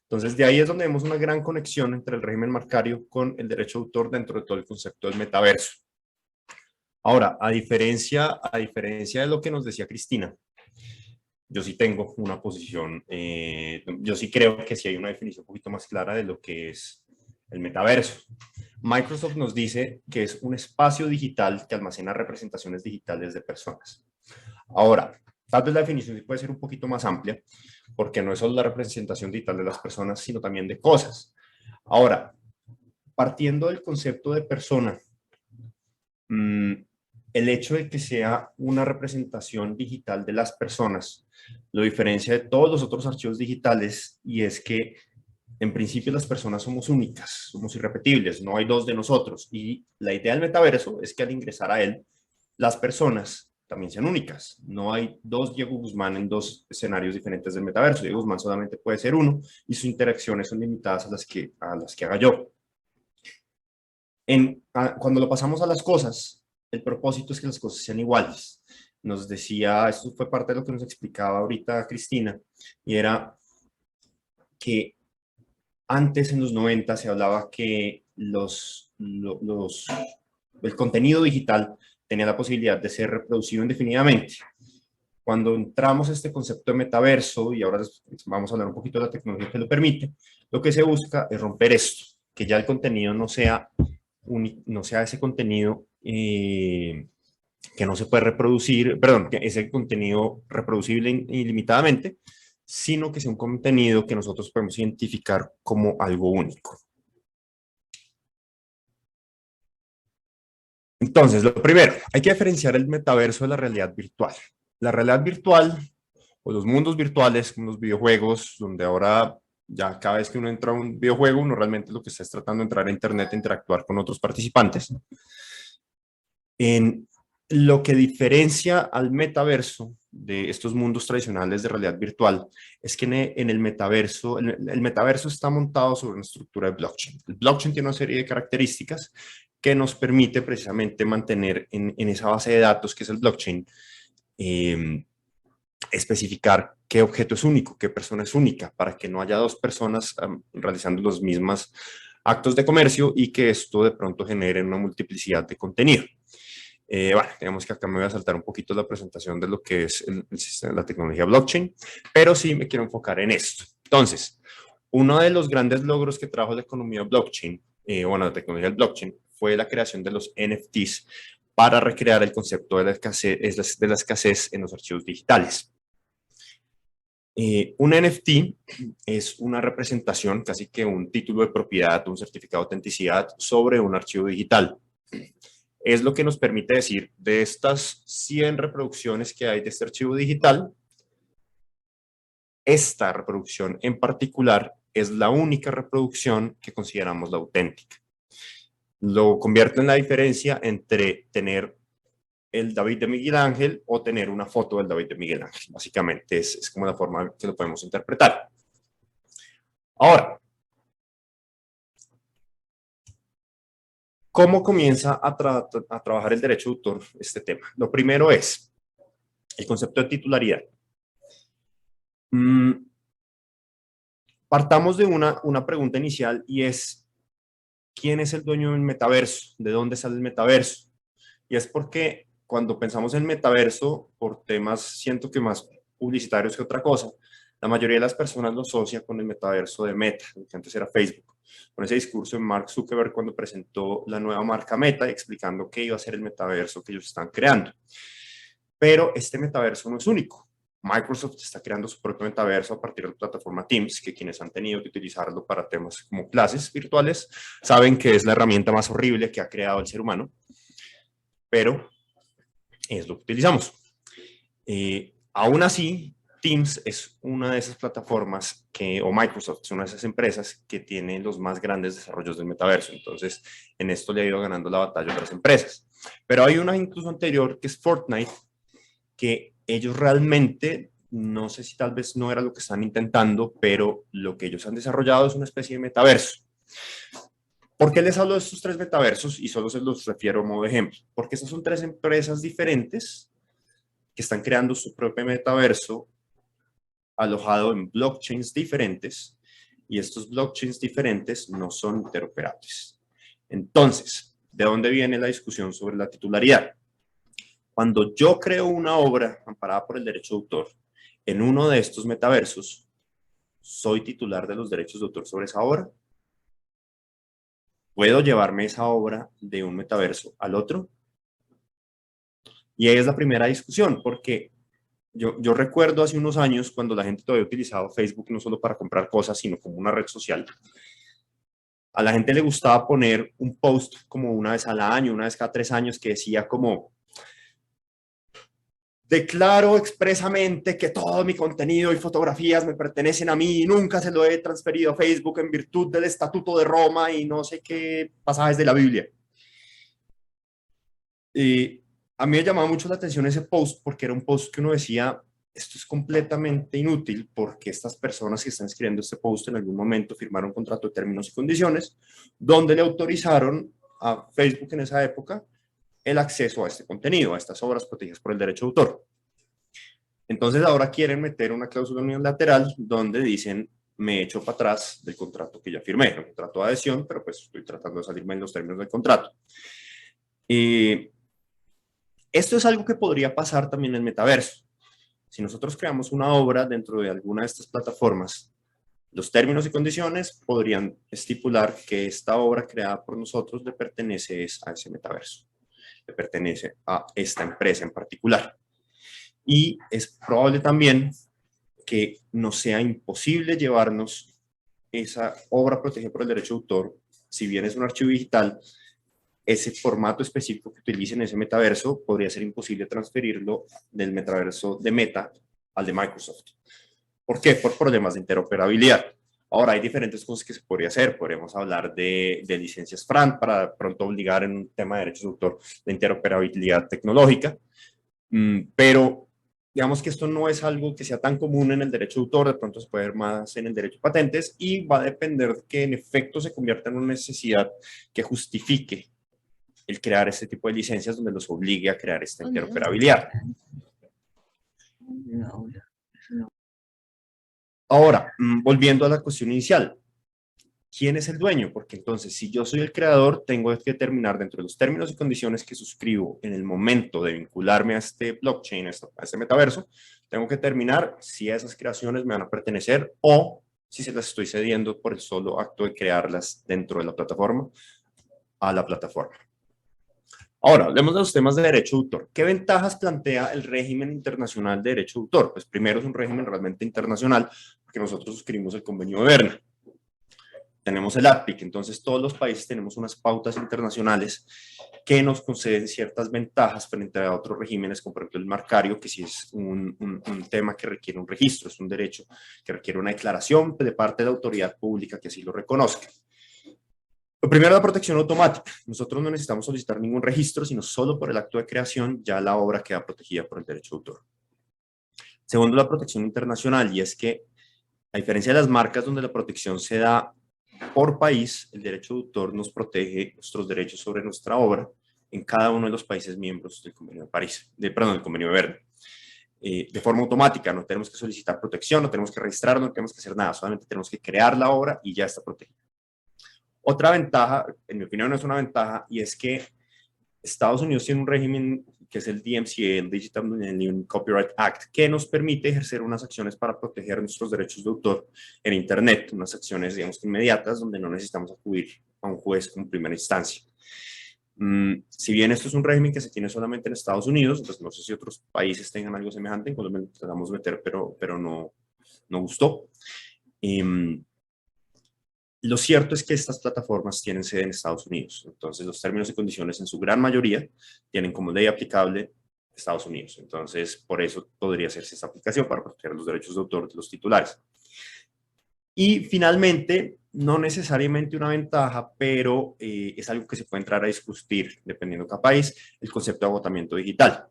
Entonces, de ahí es donde vemos una gran conexión entre el régimen marcario con el derecho de autor dentro de todo el concepto del metaverso. Ahora, a diferencia de lo que nos decía Cristina, yo sí tengo una posición, yo sí creo que sí hay una definición un poquito más clara de lo que es el metaverso. Microsoft nos dice que es un espacio digital que almacena representaciones digitales de personas. Ahora, tal vez la definición puede ser un poquito más amplia, porque no es solo la representación digital de las personas, sino también de cosas. Ahora, partiendo del concepto de persona, el hecho de que sea una representación digital de las personas lo diferencia de todos los otros archivos digitales, y es que en principio las personas somos únicas, somos irrepetibles, no hay dos de nosotros, y la idea del metaverso es que al ingresar a él, las personas también sean únicas. No hay dos Diego Guzmán en dos escenarios diferentes del metaverso. Diego Guzmán solamente puede ser uno y sus interacciones son limitadas a las que haga yo. Cuando lo pasamos a las cosas, el propósito es que las cosas sean iguales. Nos decía, esto fue parte de lo que nos explicaba ahorita Cristina, y era que antes, en los 90, se hablaba que el contenido digital tenía la posibilidad de ser reproducido indefinidamente. Cuando entramos a este concepto de metaverso, y ahora vamos a hablar un poquito de la tecnología que lo permite, lo que se busca es romper esto, que ya el contenido no sea ese contenido que no se puede reproducir, perdón, que ese contenido reproducible ilimitadamente, sino que sea un contenido que nosotros podemos identificar como algo único. Entonces, lo primero, hay que diferenciar el metaverso de la realidad virtual. La realidad virtual, o los mundos virtuales, como los videojuegos, donde ahora ya cada vez que uno entra a un videojuego, uno realmente lo que está es tratando de entrar a internet e interactuar con otros participantes. En lo que diferencia al metaverso de estos mundos tradicionales de realidad virtual es que en el metaverso, el metaverso está montado sobre una estructura de blockchain. El blockchain tiene una serie de características que nos permite precisamente mantener en esa base de datos que es el blockchain, especificar qué objeto es único, qué persona es única, para que no haya dos personas realizando los mismos actos de comercio y que esto de pronto genere una multiplicidad de contenido. Bueno, digamos que acá me voy a saltar un poquito la presentación de lo que es la tecnología blockchain, pero sí me quiero enfocar en esto. Entonces, uno de los grandes logros que trajo la economía blockchain, la tecnología del blockchain, fue la creación de los NFTs para recrear el concepto de la escasez en los archivos digitales. Un NFT es una representación, casi que un título de propiedad, un certificado de autenticidad sobre un archivo digital. Es lo que nos permite decir, de estas 100 reproducciones que hay de este archivo digital, esta reproducción en particular es la única reproducción que consideramos la auténtica. Lo convierte en la diferencia entre tener el David de Miguel Ángel o tener una foto del David de Miguel Ángel. Básicamente es como la forma que lo podemos interpretar. Ahora, ¿cómo comienza a trabajar el derecho de autor este tema? Lo primero es el concepto de titularidad. Partamos de una pregunta inicial y es, ¿quién es el dueño del metaverso? ¿De dónde sale el metaverso? Y es porque cuando pensamos en metaverso, por temas, siento que más publicitarios que otra cosa, la mayoría de las personas lo asocia con el metaverso de Meta, que antes era Facebook, con ese discurso de Mark Zuckerberg cuando presentó la nueva marca Meta, explicando qué iba a ser el metaverso que ellos están creando. Pero este metaverso no es único. Microsoft está creando su propio metaverso a partir de la plataforma Teams, que quienes han tenido que utilizarlo para temas como clases virtuales saben que es la herramienta más horrible que ha creado el ser humano, pero es lo que utilizamos. Aún así, Teams es una de esas plataformas o Microsoft es una de esas empresas que tiene los más grandes desarrollos del metaverso. Entonces, en esto le ha ido ganando la batalla a otras empresas. Pero hay una incluso anterior que es Fortnite, que ellos realmente, no sé si tal vez no era lo que están intentando, pero lo que ellos han desarrollado es una especie de metaverso. ¿Por qué les hablo de estos 3 metaversos? Y solo se los refiero a modo de ejemplo. Porque estas son 3 empresas diferentes que están creando su propio metaverso alojado en blockchains diferentes, y estos blockchains diferentes no son interoperables. Entonces, ¿de dónde viene la discusión sobre la titularidad? Cuando yo creo una obra amparada por el derecho de autor en uno de estos metaversos, ¿soy titular de los derechos de autor sobre esa obra? ¿Puedo llevarme esa obra de un metaverso al otro? Y ahí es la primera discusión, porque yo recuerdo hace unos años cuando la gente todavía utilizaba Facebook no solo para comprar cosas, sino como una red social. A la gente le gustaba poner un post como una vez al año, una vez cada 3 años, que decía como: declaro expresamente que todo mi contenido y fotografías me pertenecen a mí y nunca se lo he transferido a Facebook en virtud del Estatuto de Roma y no sé qué pasajes de la Biblia. a mí me llamaba mucho la atención ese post porque era un post que uno decía, esto es completamente inútil porque estas personas que están escribiendo este post en algún momento firmaron un contrato de términos y condiciones donde le autorizaron a Facebook en esa época el acceso a este contenido, a estas obras protegidas por el derecho de autor. Entonces ahora quieren meter una cláusula unilateral donde dicen, me echo para atrás del contrato que ya firmé, el contrato de adhesión, pero pues estoy tratando de salirme en los términos del contrato. Esto es algo que podría pasar también en el metaverso. Si nosotros creamos una obra dentro de alguna de estas plataformas, los términos y condiciones podrían estipular que esta obra creada por nosotros le pertenece a ese metaverso, le pertenece a esta empresa en particular. Y es probable también que nos sea imposible llevarnos esa obra protegida por el derecho de autor, si bien es un archivo digital, ese formato específico que utilicen en ese metaverso podría ser imposible transferirlo del metaverso de Meta al de Microsoft. ¿Por qué? Por problemas de interoperabilidad. Ahora, hay diferentes cosas que se podría hacer. Podríamos hablar de licencias FRAND para pronto obligar en un tema de derechos de autor de interoperabilidad tecnológica, pero digamos que esto no es algo que sea tan común en el derecho de autor, de pronto se puede ver más en el derecho de patentes y va a depender de que en efecto se convierta en una necesidad que justifique el crear este tipo de licencias donde los obligue a crear esta interoperabilidad. Ahora, volviendo a la cuestión inicial, ¿quién es el dueño? Porque entonces, si yo soy el creador, tengo que determinar dentro de los términos y condiciones que suscribo en el momento de vincularme a este blockchain, a este metaverso, tengo que determinar si esas creaciones me van a pertenecer o si se las estoy cediendo por el solo acto de crearlas dentro de la plataforma a la plataforma. Ahora, hablemos de los temas de derecho de autor. ¿Qué ventajas plantea el régimen internacional de derecho de autor? Pues primero es un régimen realmente internacional, porque nosotros suscribimos el convenio de Berna. Tenemos el ADPIC, entonces todos los países tenemos unas pautas internacionales que nos conceden ciertas ventajas frente a otros regímenes, como por ejemplo el marcario, que sí es un tema que requiere un registro, es un derecho que requiere una declaración de parte de la autoridad pública que así lo reconozca. Lo primero, la protección automática. Nosotros no necesitamos solicitar ningún registro, sino solo por el acto de creación ya la obra queda protegida por el derecho de autor. Segundo, la protección internacional, y es que a diferencia de las marcas donde la protección se da por país, el derecho de autor nos protege nuestros derechos sobre nuestra obra en cada uno de los países miembros del Convenio de París, del Convenio de Berna. De forma automática, no tenemos que solicitar protección, no tenemos que registrar, no tenemos que hacer nada, solamente tenemos que crear la obra y ya está protegida. Otra ventaja, en mi opinión no es una ventaja, y es que Estados Unidos tiene un régimen que es el DMCA, el Digital Millennium Copyright Act, que nos permite ejercer unas acciones para proteger nuestros derechos de autor en Internet, unas acciones, digamos, inmediatas, donde no necesitamos acudir a un juez como primera instancia. Si bien esto es un régimen que se tiene solamente en Estados Unidos, pues no sé si otros países tengan algo semejante, en Colombia lo tratamos de meter, pero no gustó. Lo cierto es que estas plataformas tienen sede en Estados Unidos, entonces los términos y condiciones en su gran mayoría tienen como ley aplicable Estados Unidos, entonces por eso podría hacerse esta aplicación para proteger los derechos de autor de los titulares. Y finalmente, no necesariamente una ventaja, pero es algo que se puede entrar a discutir dependiendo de cada país, el concepto de agotamiento digital.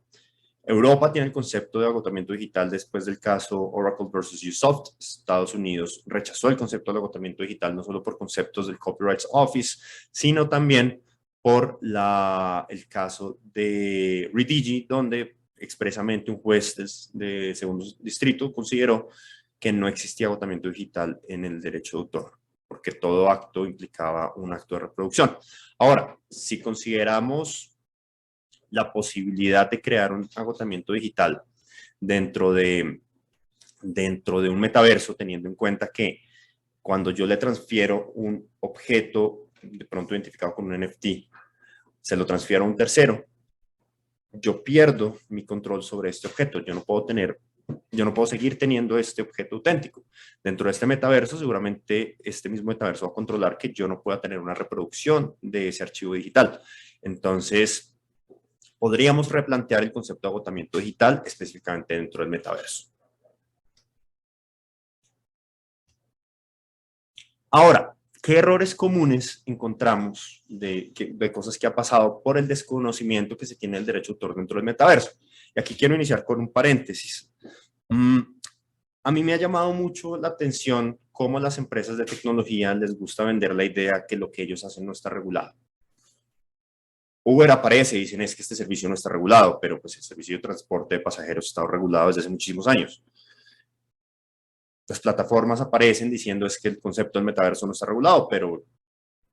Europa tiene el concepto de agotamiento digital después del caso Oracle versus Ubisoft. Estados Unidos rechazó el concepto de agotamiento digital no solo por conceptos del Copyright Office, sino también por el caso de Redigi, donde expresamente un juez de segundo distrito consideró que no existía agotamiento digital en el derecho de autor, porque todo acto implicaba un acto de reproducción. Ahora, si consideramos la posibilidad de crear un agotamiento digital dentro de un metaverso, teniendo en cuenta que cuando yo le transfiero un objeto de pronto identificado con un NFT, se lo transfiero a un tercero, yo pierdo mi control sobre este objeto. Yo no puedo seguir teniendo este objeto auténtico. Dentro de este metaverso, seguramente este mismo metaverso va a controlar que yo no pueda tener una reproducción de ese archivo digital. Entonces, podríamos replantear el concepto de agotamiento digital específicamente dentro del metaverso. Ahora, ¿Qué errores comunes encontramos de cosas que ha pasado por el desconocimiento que se tiene del derecho de autor dentro del metaverso? Y aquí quiero iniciar con un paréntesis. A mí me ha llamado mucho la atención cómo las empresas de tecnología les gusta vender la idea que lo que ellos hacen no está regulado. Uber aparece y dicen es que este servicio no está regulado, pero pues el servicio de transporte de pasajeros está regulado desde hace muchísimos años. Las plataformas aparecen diciendo es que el concepto del metaverso no está regulado, pero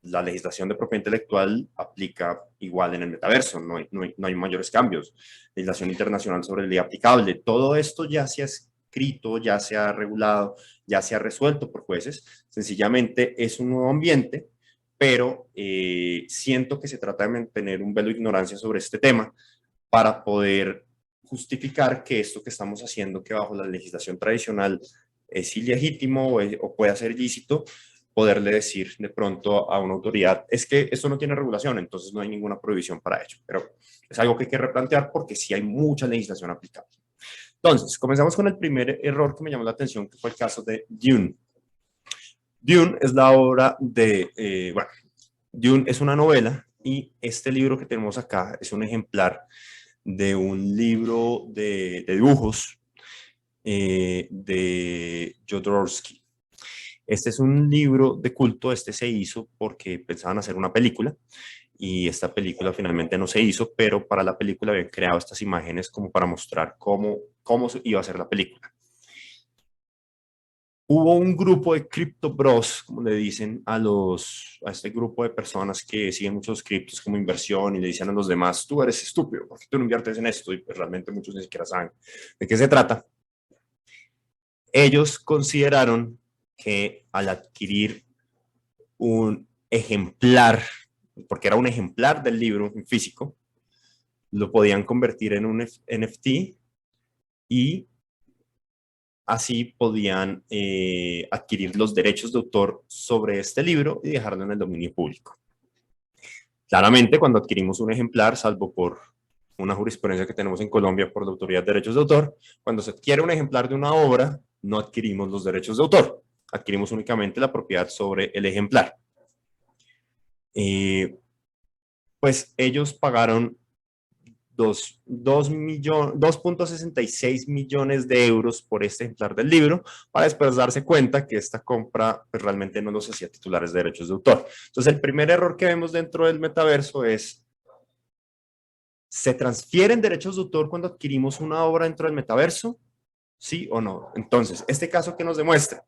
la legislación de propiedad intelectual aplica igual en el metaverso, no hay mayores cambios. Legislación internacional sobre ley aplicable, todo esto ya se ha escrito, ya se ha regulado, ya se ha resuelto por jueces, sencillamente es un nuevo ambiente, pero siento que se trata de mantener un velo de ignorancia sobre este tema para poder justificar que esto que estamos haciendo, que bajo la legislación tradicional es ilegítimo o puede ser ilícito, poderle decir de pronto a una autoridad, es que esto no tiene regulación, entonces no hay ninguna prohibición para ello. Pero es algo que hay que replantear porque sí hay mucha legislación aplicable. Entonces, comenzamos con el primer error que me llamó la atención, que fue el caso de Dune. Dune es la obra de, Dune es una novela y este libro que tenemos acá es un ejemplar de un libro de dibujos de Jodorowsky. Este es un libro de culto, este se hizo porque pensaban hacer una película y esta película finalmente no se hizo, pero para la película habían creado estas imágenes como para mostrar cómo iba a ser la película. Hubo un grupo de Crypto Bros, como le dicen a este grupo de personas que siguen muchos criptos como inversión y le dicen a los demás, tú eres estúpido, ¿por qué tú no inviertes en esto? Y pues realmente muchos ni siquiera saben de qué se trata. Ellos consideraron que al adquirir un ejemplar, porque era un ejemplar del libro en físico, lo podían convertir en un NFT y así podían adquirir los derechos de autor sobre este libro y dejarlo en el dominio público. Claramente, cuando adquirimos un ejemplar, salvo por una jurisprudencia que tenemos en Colombia por la Autoridad de Derechos de Autor, cuando se adquiere un ejemplar de una obra, no adquirimos los derechos de autor, adquirimos únicamente la propiedad sobre el ejemplar. Pues ellos pagaron 2.66 millones de euros por este ejemplar del libro, para después darse cuenta que esta compra pues, realmente no los hacía titulares de derechos de autor. Entonces el primer error que vemos dentro del metaverso es, ¿se transfieren derechos de autor cuando adquirimos una obra dentro del metaverso? ¿Sí o no? Entonces, este caso que nos demuestra,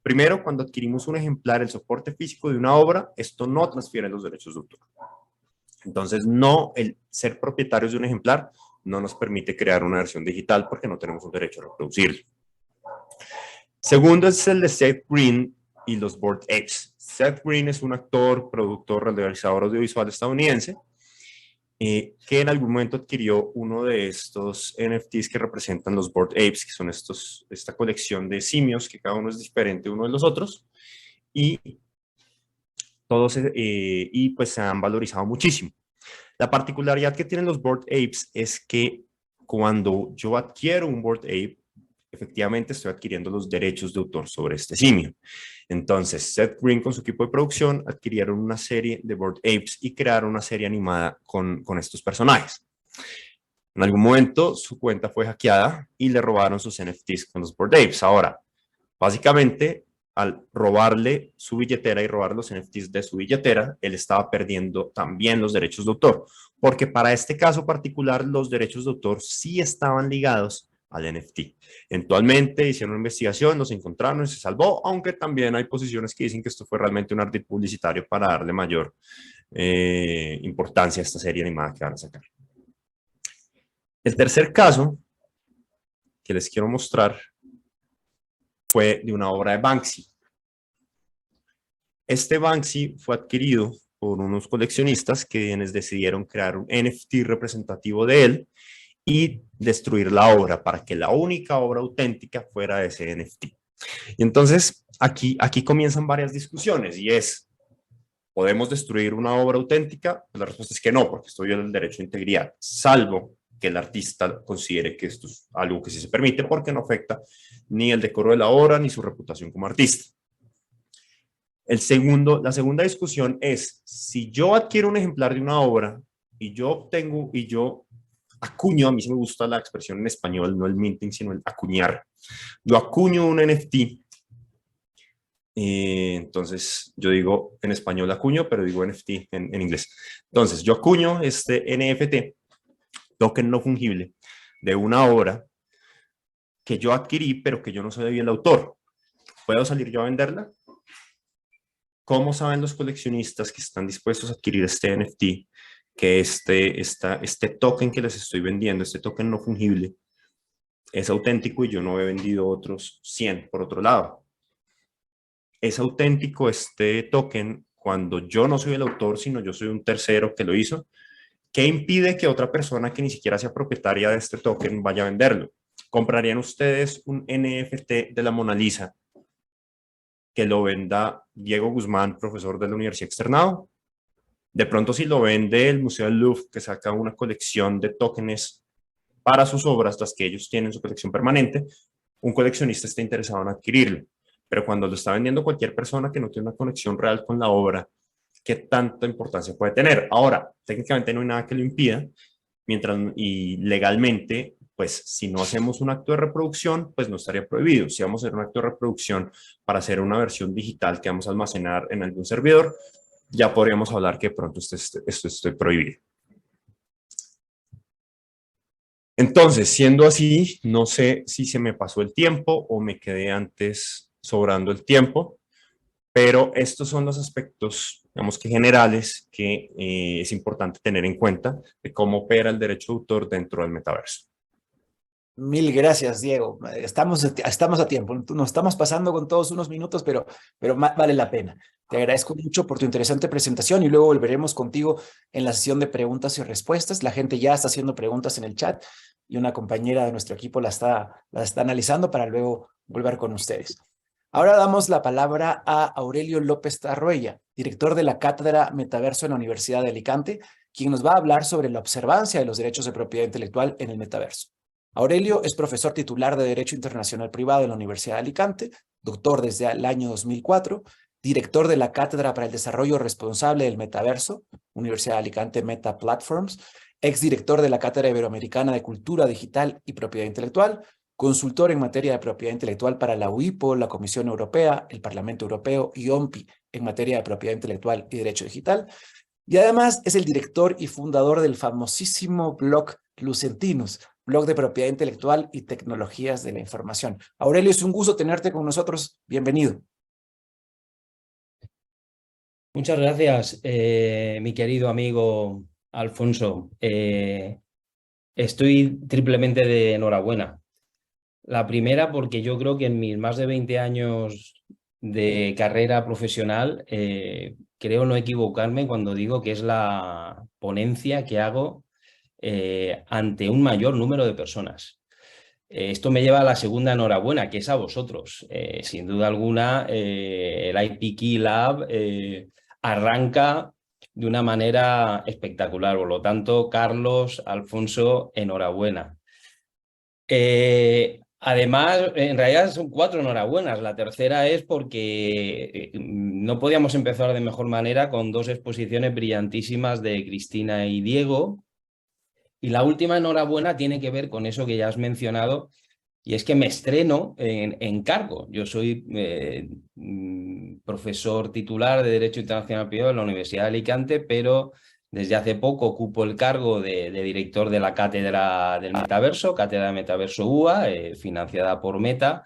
primero, cuando adquirimos un ejemplar, el soporte físico de una obra, esto no transfiere los derechos de autor. Entonces, no, el ser propietarios de un ejemplar no nos permite crear una versión digital porque no tenemos un derecho a reproducirlo. Segundo es el de Seth Green y los Bored Apes. Seth Green es un actor, productor, realizador audiovisual estadounidense que en algún momento adquirió uno de estos NFTs que representan los Bored Apes, que son esta colección de simios que cada uno es diferente uno de los otros, y todos pues se han valorizado muchísimo. La particularidad que tienen los Bored Apes es que cuando yo adquiero un Bored Ape, efectivamente estoy adquiriendo los derechos de autor sobre este simio. Entonces, Seth Green con su equipo de producción adquirieron una serie de Bored Apes y crearon una serie animada con estos personajes. En algún momento su cuenta fue hackeada y le robaron sus NFTs con los Bored Apes. Ahora, básicamente, al robarle su billetera y robar los NFTs de su billetera, él estaba perdiendo también los derechos de autor, porque para este caso particular los derechos de autor sí estaban ligados al NFT. Eventualmente hicieron una investigación, los encontraron y se salvó, aunque también hay posiciones que dicen que esto fue realmente un ardid publicitario para darle mayor importancia a esta serie animada que van a sacar. El tercer caso que les quiero mostrar fue de una obra de Banksy. Este Banksy fue adquirido por unos coleccionistas quienes decidieron crear un NFT representativo de él y destruir la obra para que la única obra auténtica fuera ese NFT. Y entonces aquí comienzan varias discusiones y es, ¿podemos destruir una obra auténtica? Pues la respuesta es que no, porque esto viola el derecho de integridad, salvo que el artista considere que esto es algo que sí se permite porque no afecta ni el decoro de la obra ni su reputación como artista. La segunda discusión es, si yo adquiero un ejemplar de una obra y yo acuño, a mí sí me gusta la expresión en español, no el minting, sino el acuñar. Yo acuño un NFT, entonces yo digo en español acuño, pero digo NFT en inglés. Entonces yo acuño este NFT, token no fungible, de una obra que yo adquirí, pero que yo no soy el autor. ¿Puedo salir yo a venderla? ¿Cómo saben los coleccionistas que están dispuestos a adquirir este NFT, que este token que les estoy vendiendo, este token no fungible, es auténtico y yo no he vendido otros 100 por otro lado? ¿Es auténtico este token cuando yo no soy el autor, sino yo soy un tercero que lo hizo? ¿Qué impide que otra persona que ni siquiera sea propietaria de este token vaya a venderlo? ¿Comprarían ustedes un NFT de la Mona Lisa que lo venda Diego Guzmán, profesor de la Universidad Externado? De pronto, si lo vende el Museo del Louvre, que saca una colección de tokens para sus obras, las que ellos tienen en su colección permanente, un coleccionista está interesado en adquirirlo. Pero cuando lo está vendiendo cualquier persona que no tiene una conexión real con la obra, ¿qué tanta importancia puede tener? Ahora, técnicamente no hay nada que lo impida, y legalmente, pues si no hacemos un acto de reproducción, pues no estaría prohibido. Si vamos a hacer un acto de reproducción para hacer una versión digital que vamos a almacenar en algún servidor, ya podríamos hablar que de pronto esto esté prohibido. Entonces, siendo así, no sé si se me pasó el tiempo o me quedé antes sobrando el tiempo, pero estos son los aspectos, digamos que generales, que es importante tener en cuenta de cómo opera el derecho de autor dentro del metaverso. Mil gracias, Diego. Estamos a tiempo. Nos estamos pasando con todos unos minutos, pero vale la pena. Te agradezco mucho por tu interesante presentación y luego volveremos contigo en la sesión de preguntas y respuestas. La gente ya está haciendo preguntas en el chat y una compañera de nuestro equipo la está analizando para luego volver con ustedes. Ahora damos la palabra a Aurelio López Tarruella, director de la Cátedra Metaverso en la Universidad de Alicante, quien nos va a hablar sobre la observancia de los derechos de propiedad intelectual en el metaverso. Aurelio es profesor titular de Derecho Internacional Privado en la Universidad de Alicante, doctor desde el año 2004, director de la Cátedra para el Desarrollo Responsable del Metaverso, Universidad de Alicante Meta Platforms, exdirector de la Cátedra Iberoamericana de Cultura Digital y Propiedad Intelectual, consultor en materia de propiedad intelectual para la UIPO, la Comisión Europea, el Parlamento Europeo y OMPI en materia de propiedad intelectual y derecho digital, y además es el director y fundador del famosísimo blog Lucentinus, blog de propiedad intelectual y tecnologías de la información. Aurelio, es un gusto tenerte con nosotros. Bienvenido. Muchas gracias, mi querido amigo Alfonso. Estoy triplemente de enhorabuena. La primera porque yo creo que en mis más de 20 años de carrera profesional, creo no equivocarme cuando digo que es la ponencia que hago ante un mayor número de personas. Esto me lleva a la segunda enhorabuena, que es a vosotros. Sin duda alguna, el IP Lab arranca de una manera espectacular. Por lo tanto, Carlos, Alfonso, enhorabuena. Además, en realidad son 4 enhorabuenas. La tercera es porque no podíamos empezar de mejor manera con 2 exposiciones brillantísimas de Cristina y Diego. Y la última enhorabuena tiene que ver con eso que ya has mencionado, y es que me estreno en cargo. Yo soy profesor titular de Derecho Internacional Privado en la Universidad de Alicante, pero desde hace poco ocupo el cargo de director de la Cátedra del Metaverso, Cátedra de Metaverso UA, financiada por Meta,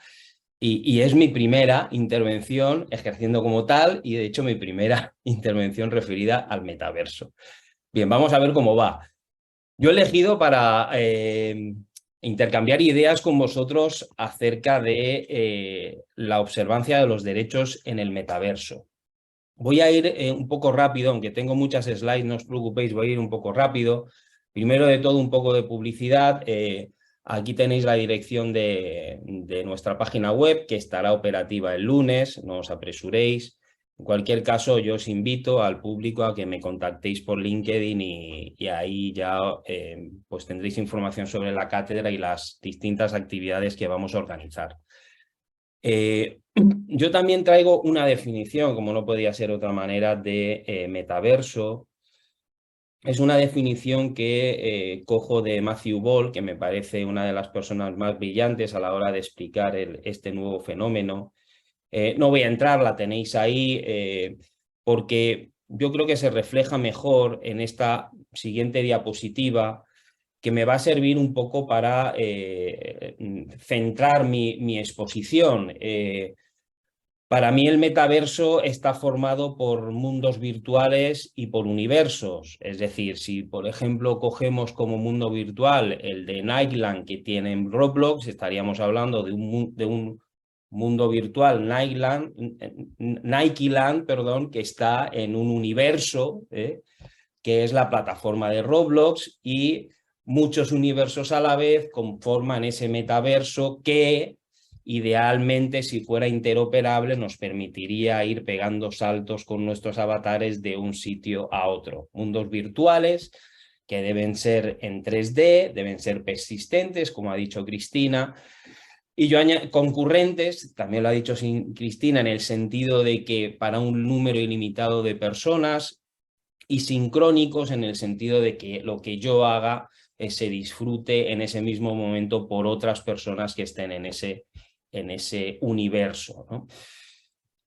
y es mi primera intervención ejerciendo como tal, y de hecho mi primera intervención referida al metaverso. Bien, vamos a ver cómo va. Yo he elegido para intercambiar ideas con vosotros acerca de la observancia de los derechos en el metaverso. Voy a ir un poco rápido, aunque tengo muchas slides, no os preocupéis, voy a ir un poco rápido. Primero de todo, un poco de publicidad. Aquí tenéis la dirección de nuestra página web, que estará operativa el lunes, no os apresuréis. En cualquier caso, yo os invito al público a que me contactéis por LinkedIn y ahí ya pues tendréis información sobre la cátedra y las distintas actividades que vamos a organizar. Yo también traigo una definición, como no podía ser otra manera, de metaverso. Es una definición que cojo de Matthew Ball, que me parece una de las personas más brillantes a la hora de explicar este nuevo fenómeno. No voy a entrar, la tenéis ahí, porque yo creo que se refleja mejor en esta siguiente diapositiva, que me va a servir un poco para centrar mi exposición. Para mí el metaverso está formado por mundos virtuales y por universos. Es decir, si por ejemplo cogemos como mundo virtual el de Nightland que tiene en Roblox, estaríamos hablando de un mundo virtual Nikeland, perdón, que está en un universo, que es la plataforma de Roblox, y muchos universos a la vez conforman ese metaverso que idealmente, si fuera interoperable, nos permitiría ir pegando saltos con nuestros avatares de un sitio a otro. Mundos virtuales que deben ser en 3D, deben ser persistentes, como ha dicho Cristina, y yo concurrentes, también lo ha dicho Cristina, en el sentido de que para un número ilimitado de personas, y sincrónicos en el sentido de que lo que yo haga se disfrute en ese mismo momento por otras personas que estén en ese universo, ¿no?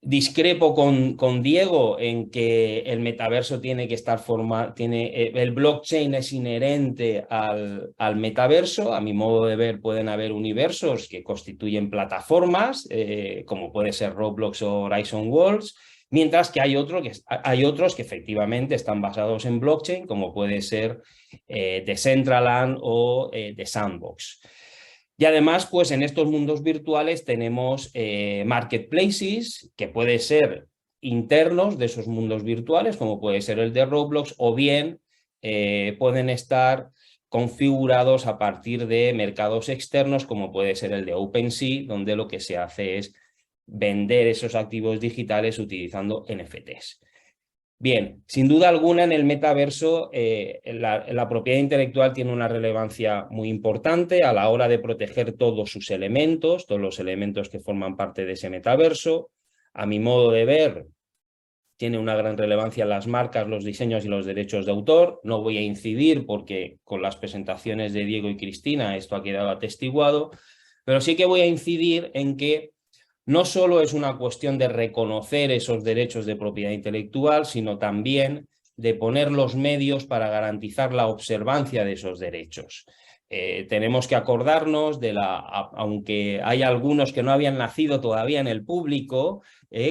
Discrepo con Diego en que el metaverso tiene que estar formado, el blockchain es inherente al metaverso. A mi modo de ver, pueden haber universos que constituyen plataformas, como puede ser Roblox o Horizon Worlds, mientras que hay otros que efectivamente están basados en blockchain, como puede ser Decentraland o The Sandbox. Y además, pues en estos mundos virtuales tenemos marketplaces que pueden ser internos de esos mundos virtuales, como puede ser el de Roblox, o bien pueden estar configurados a partir de mercados externos, como puede ser el de OpenSea, donde lo que se hace es vender esos activos digitales utilizando NFTs. Bien, sin duda alguna en el metaverso la propiedad intelectual tiene una relevancia muy importante a la hora de proteger todos sus elementos, todos los elementos que forman parte de ese metaverso. A mi modo de ver, tiene una gran relevancia las marcas, los diseños y los derechos de autor. No voy a incidir porque con las presentaciones de Diego y Cristina esto ha quedado atestiguado, pero sí que voy a incidir en que no solo es una cuestión de reconocer esos derechos de propiedad intelectual, sino también de poner los medios para garantizar la observancia de esos derechos. Tenemos que acordarnos aunque hay algunos que no habían nacido todavía en el público,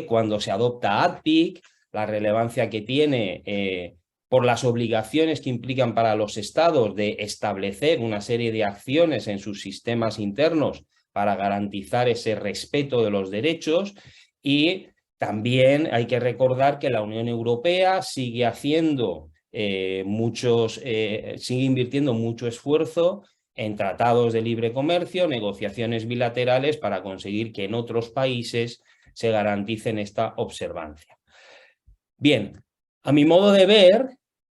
cuando se adopta AdPIC, la relevancia que tiene por las obligaciones que implican para los estados de establecer una serie de acciones en sus sistemas internos para garantizar ese respeto de los derechos. Y también hay que recordar que la Unión Europea sigue sigue invirtiendo mucho esfuerzo en tratados de libre comercio, negociaciones bilaterales para conseguir que en otros países se garanticen esta observancia. Bien, a mi modo de ver,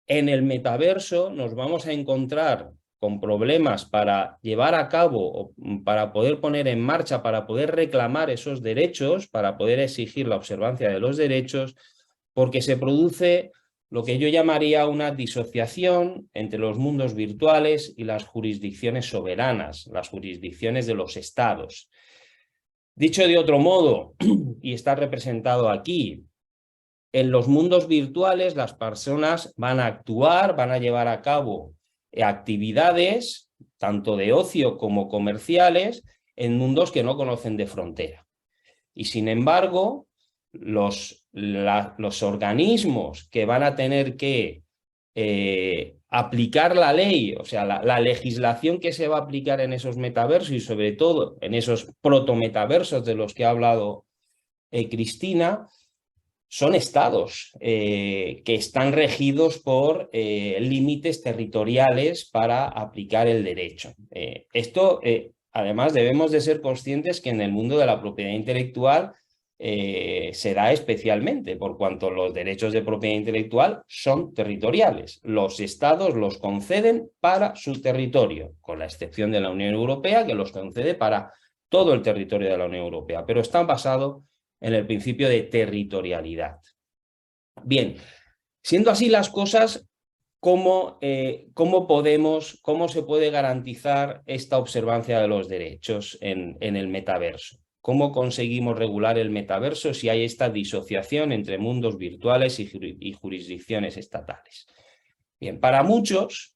en el metaverso nos vamos a encontrar con problemas para llevar a cabo, para poder poner en marcha, para poder reclamar esos derechos, para poder exigir la observancia de los derechos, porque se produce lo que yo llamaría una disociación entre los mundos virtuales y las jurisdicciones soberanas, las jurisdicciones de los estados. Dicho de otro modo, y está representado aquí, en los mundos virtuales las personas van a actuar, van a llevar a cabo actividades, tanto de ocio como comerciales, en mundos que no conocen de frontera. Y sin embargo, los organismos que van a tener que aplicar la ley, o sea, la legislación que se va a aplicar en esos metaversos y sobre todo en esos protometaversos de los que ha hablado Cristina, son estados que están regidos por límites territoriales para aplicar el derecho. Además, debemos de ser conscientes que en el mundo de la propiedad intelectual se da especialmente, por cuanto los derechos de propiedad intelectual son territoriales. Los estados los conceden para su territorio, con la excepción de la Unión Europea, que los concede para todo el territorio de la Unión Europea, pero están basados en el principio de territorialidad. Bien, siendo así las cosas, ¿cómo se puede garantizar esta observancia de los derechos en el metaverso? ¿Cómo conseguimos regular el metaverso si hay esta disociación entre mundos virtuales y jurisdicciones estatales? Bien, para muchos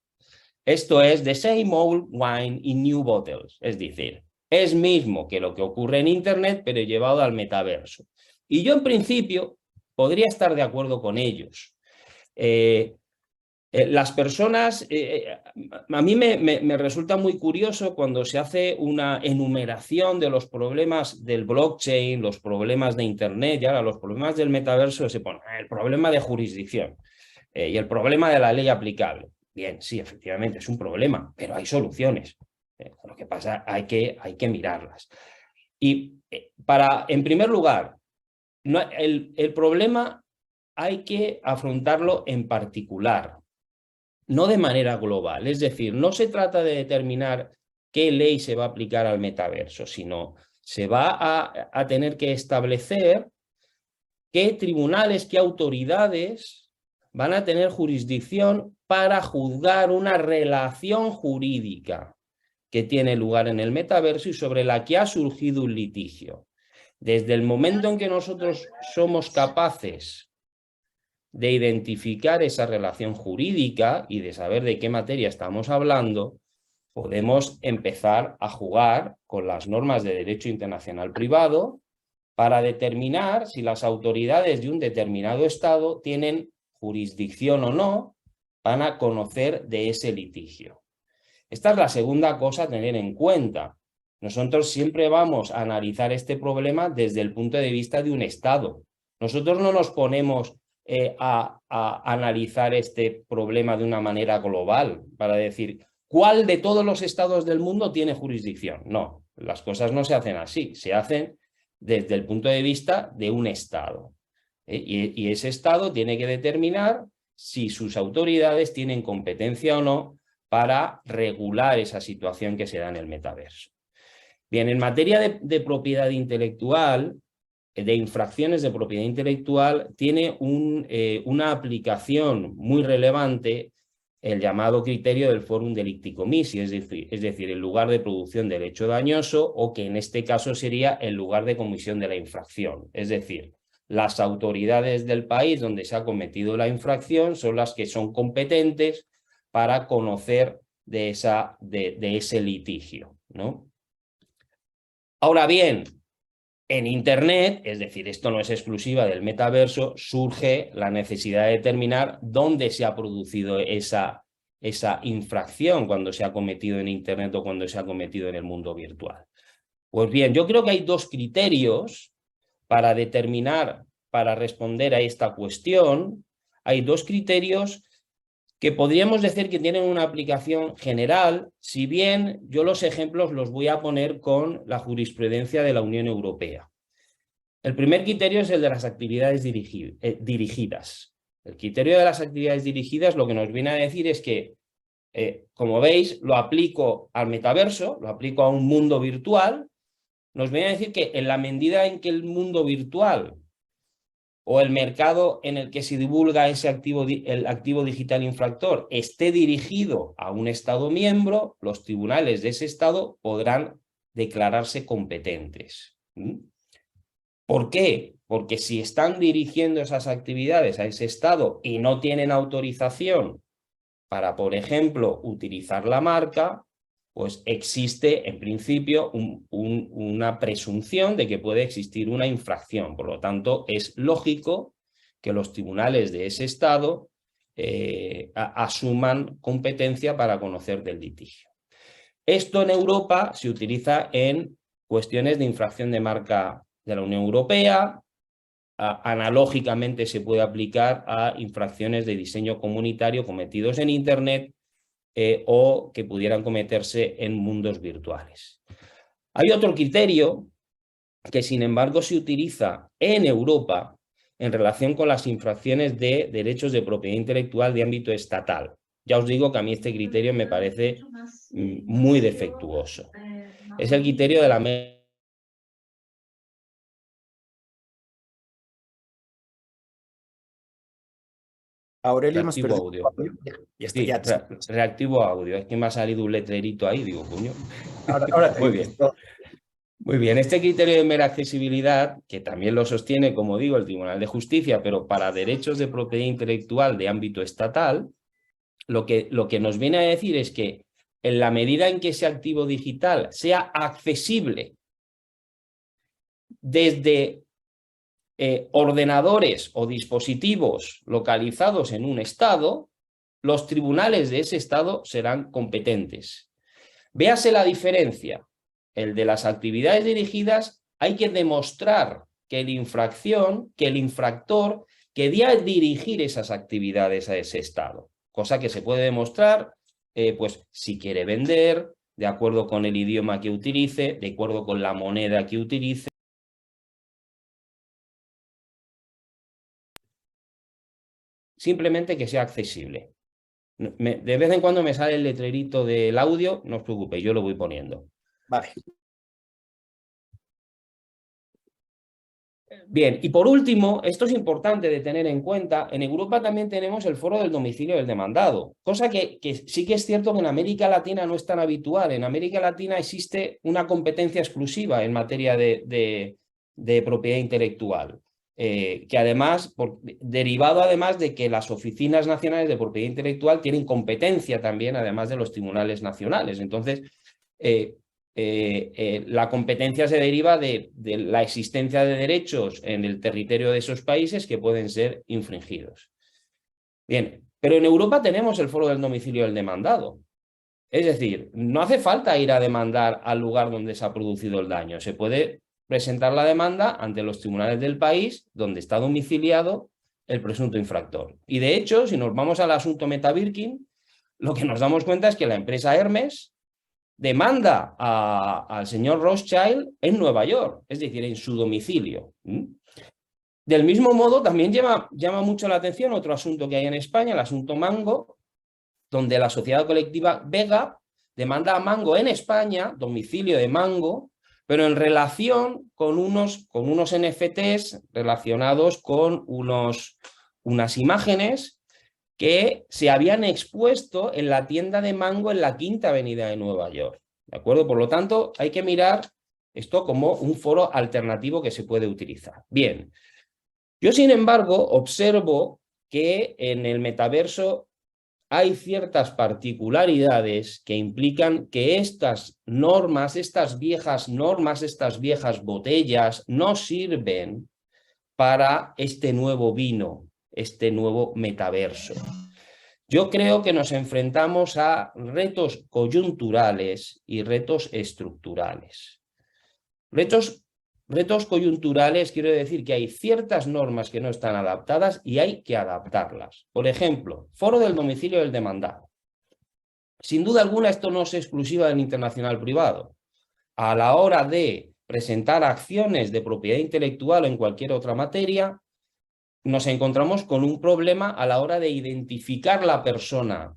esto es the same old wine in new bottles, es decir, es mismo que lo que ocurre en Internet, pero llevado al metaverso. Y yo en principio podría estar de acuerdo con ellos. Las personas, a mí me resulta muy curioso cuando se hace una enumeración de los problemas del blockchain, los problemas de Internet y ahora los problemas del metaverso, se pone el problema de jurisdicción y el problema de la ley aplicable. Bien, sí, efectivamente es un problema, pero hay soluciones. Lo que pasa hay que mirarlas. Y en primer lugar, el problema hay que afrontarlo en particular, no de manera global. Es decir, no se trata de determinar qué ley se va a aplicar al metaverso, sino se va a tener que establecer qué tribunales, qué autoridades van a tener jurisdicción para juzgar una relación jurídica que tiene lugar en el metaverso y sobre la que ha surgido un litigio. Desde el momento en que nosotros somos capaces de identificar esa relación jurídica y de saber de qué materia estamos hablando, podemos empezar a jugar con las normas de derecho internacional privado para determinar si las autoridades de un determinado Estado tienen jurisdicción o no, van a conocer de ese litigio. Esta es la segunda cosa a tener en cuenta. Nosotros siempre vamos a analizar este problema desde el punto de vista de un Estado. Nosotros no nos ponemos a analizar este problema de una manera global para decir cuál de todos los estados del mundo tiene jurisdicción. No, las cosas no se hacen así, se hacen desde el punto de vista de un Estado. Y ese Estado tiene que determinar si sus autoridades tienen competencia o no para regular esa situación que se da en el metaverso. Bien, en materia de propiedad intelectual, de infracciones de propiedad intelectual, tiene una aplicación muy relevante el llamado criterio del forum delicti commissi, es decir, el lugar de producción del hecho dañoso, o que en este caso sería el lugar de comisión de la infracción. Es decir, las autoridades del país donde se ha cometido la infracción son las que son competentes para conocer de ese litigio, ¿no? Ahora bien, en Internet, es decir, esto no es exclusiva del metaverso, surge la necesidad de determinar dónde se ha producido esa infracción cuando se ha cometido en Internet o cuando se ha cometido en el mundo virtual. Pues bien, yo creo que hay dos criterios para determinar, para responder a esta cuestión. Hay dos criterios que podríamos decir que tienen una aplicación general, si bien yo los ejemplos los voy a poner con la jurisprudencia de la Unión Europea. El primer criterio es el de las actividades dirigidas. El criterio de las actividades dirigidas lo que nos viene a decir es que, como veis, lo aplico al metaverso, lo aplico a un mundo virtual. Nos viene a decir que en la medida en que el mundo virtual o el mercado en el que se divulga ese el activo digital infractor esté dirigido a un Estado miembro, los tribunales de ese Estado podrán declararse competentes. ¿Por qué? Porque si están dirigiendo esas actividades a ese Estado y no tienen autorización para, por ejemplo, utilizar la marca, pues existe en principio una presunción de que puede existir una infracción. Por lo tanto, es lógico que los tribunales de ese Estado asuman competencia para conocer del litigio. Esto en Europa se utiliza en cuestiones de infracción de marca de la Unión Europea. Analógicamente se puede aplicar a infracciones de diseño comunitario cometidos en Internet o que pudieran cometerse en mundos virtuales. Hay otro criterio que, sin embargo, se utiliza en Europa en relación con las infracciones de derechos de propiedad intelectual de ámbito estatal. Ya os digo que a mí este criterio me parece muy defectuoso. Es el criterio de la mera Aurelio, hemos Reactivo perdido audio. Ya está, Sí, ya te escuchamos. reactivo audio. Es que me ha salido un letrerito ahí, digo, coño. Ahora te Muy digo, bien. Muy bien, este criterio de mera accesibilidad, que también lo sostiene, como digo, el Tribunal de Justicia, pero para derechos de propiedad intelectual de ámbito estatal, lo que nos viene a decir es que en la medida en que ese activo digital sea accesible desde ordenadores o dispositivos localizados en un estado, los tribunales de ese estado serán competentes. Véase la diferencia. El de las actividades dirigidas, hay que demostrar que el infractor quería dirigir esas actividades a ese estado, cosa que se puede demostrar pues si quiere vender, de acuerdo con el idioma que utilice, de acuerdo con la moneda que utilice. Simplemente que sea accesible. De vez en cuando me sale el letrerito del audio, no os preocupéis, yo lo voy poniendo. Vale. Bien, y por último, esto es importante de tener en cuenta, en Europa también tenemos el foro del domicilio del demandado, cosa que sí que es cierto que en América Latina no es tan habitual. En América Latina existe una competencia exclusiva en materia de propiedad intelectual, que además, derivado además de que las oficinas nacionales de propiedad intelectual tienen competencia también, además de los tribunales nacionales. Entonces, la competencia se deriva de la existencia de derechos en el territorio de esos países que pueden ser infringidos. Bien, pero en Europa tenemos el foro del domicilio del demandado. Es decir, no hace falta ir a demandar al lugar donde se ha producido el daño. Se puede presentar la demanda ante los tribunales del país donde está domiciliado el presunto infractor. Y de hecho, si nos vamos al asunto Meta Birkin, lo que nos damos cuenta es que la empresa Hermes demanda al señor Rothschild en Nueva York, es decir, en su domicilio. Del mismo modo, también llama mucho la atención otro asunto que hay en España, el asunto Mango, donde la sociedad colectiva Vega demanda a Mango en España, domicilio de Mango, pero en relación con unos NFTs relacionados con unas imágenes que se habían expuesto en la tienda de Mango en la Quinta Avenida de Nueva York. ¿De acuerdo? Por lo tanto, hay que mirar esto como un foro alternativo que se puede utilizar. Bien, yo sin embargo observo que en el metaverso hay ciertas particularidades que implican que estas normas, estas viejas botellas no sirven para este nuevo vino, este nuevo metaverso. Yo creo que nos enfrentamos a retos coyunturales y retos estructurales. Retos coyunturales, quiero decir que hay ciertas normas que no están adaptadas y hay que adaptarlas. Por ejemplo, foro del domicilio del demandado. Sin duda alguna, esto no es exclusiva del internacional privado. A la hora de presentar acciones de propiedad intelectual o en cualquier otra materia, nos encontramos con un problema a la hora de identificar la persona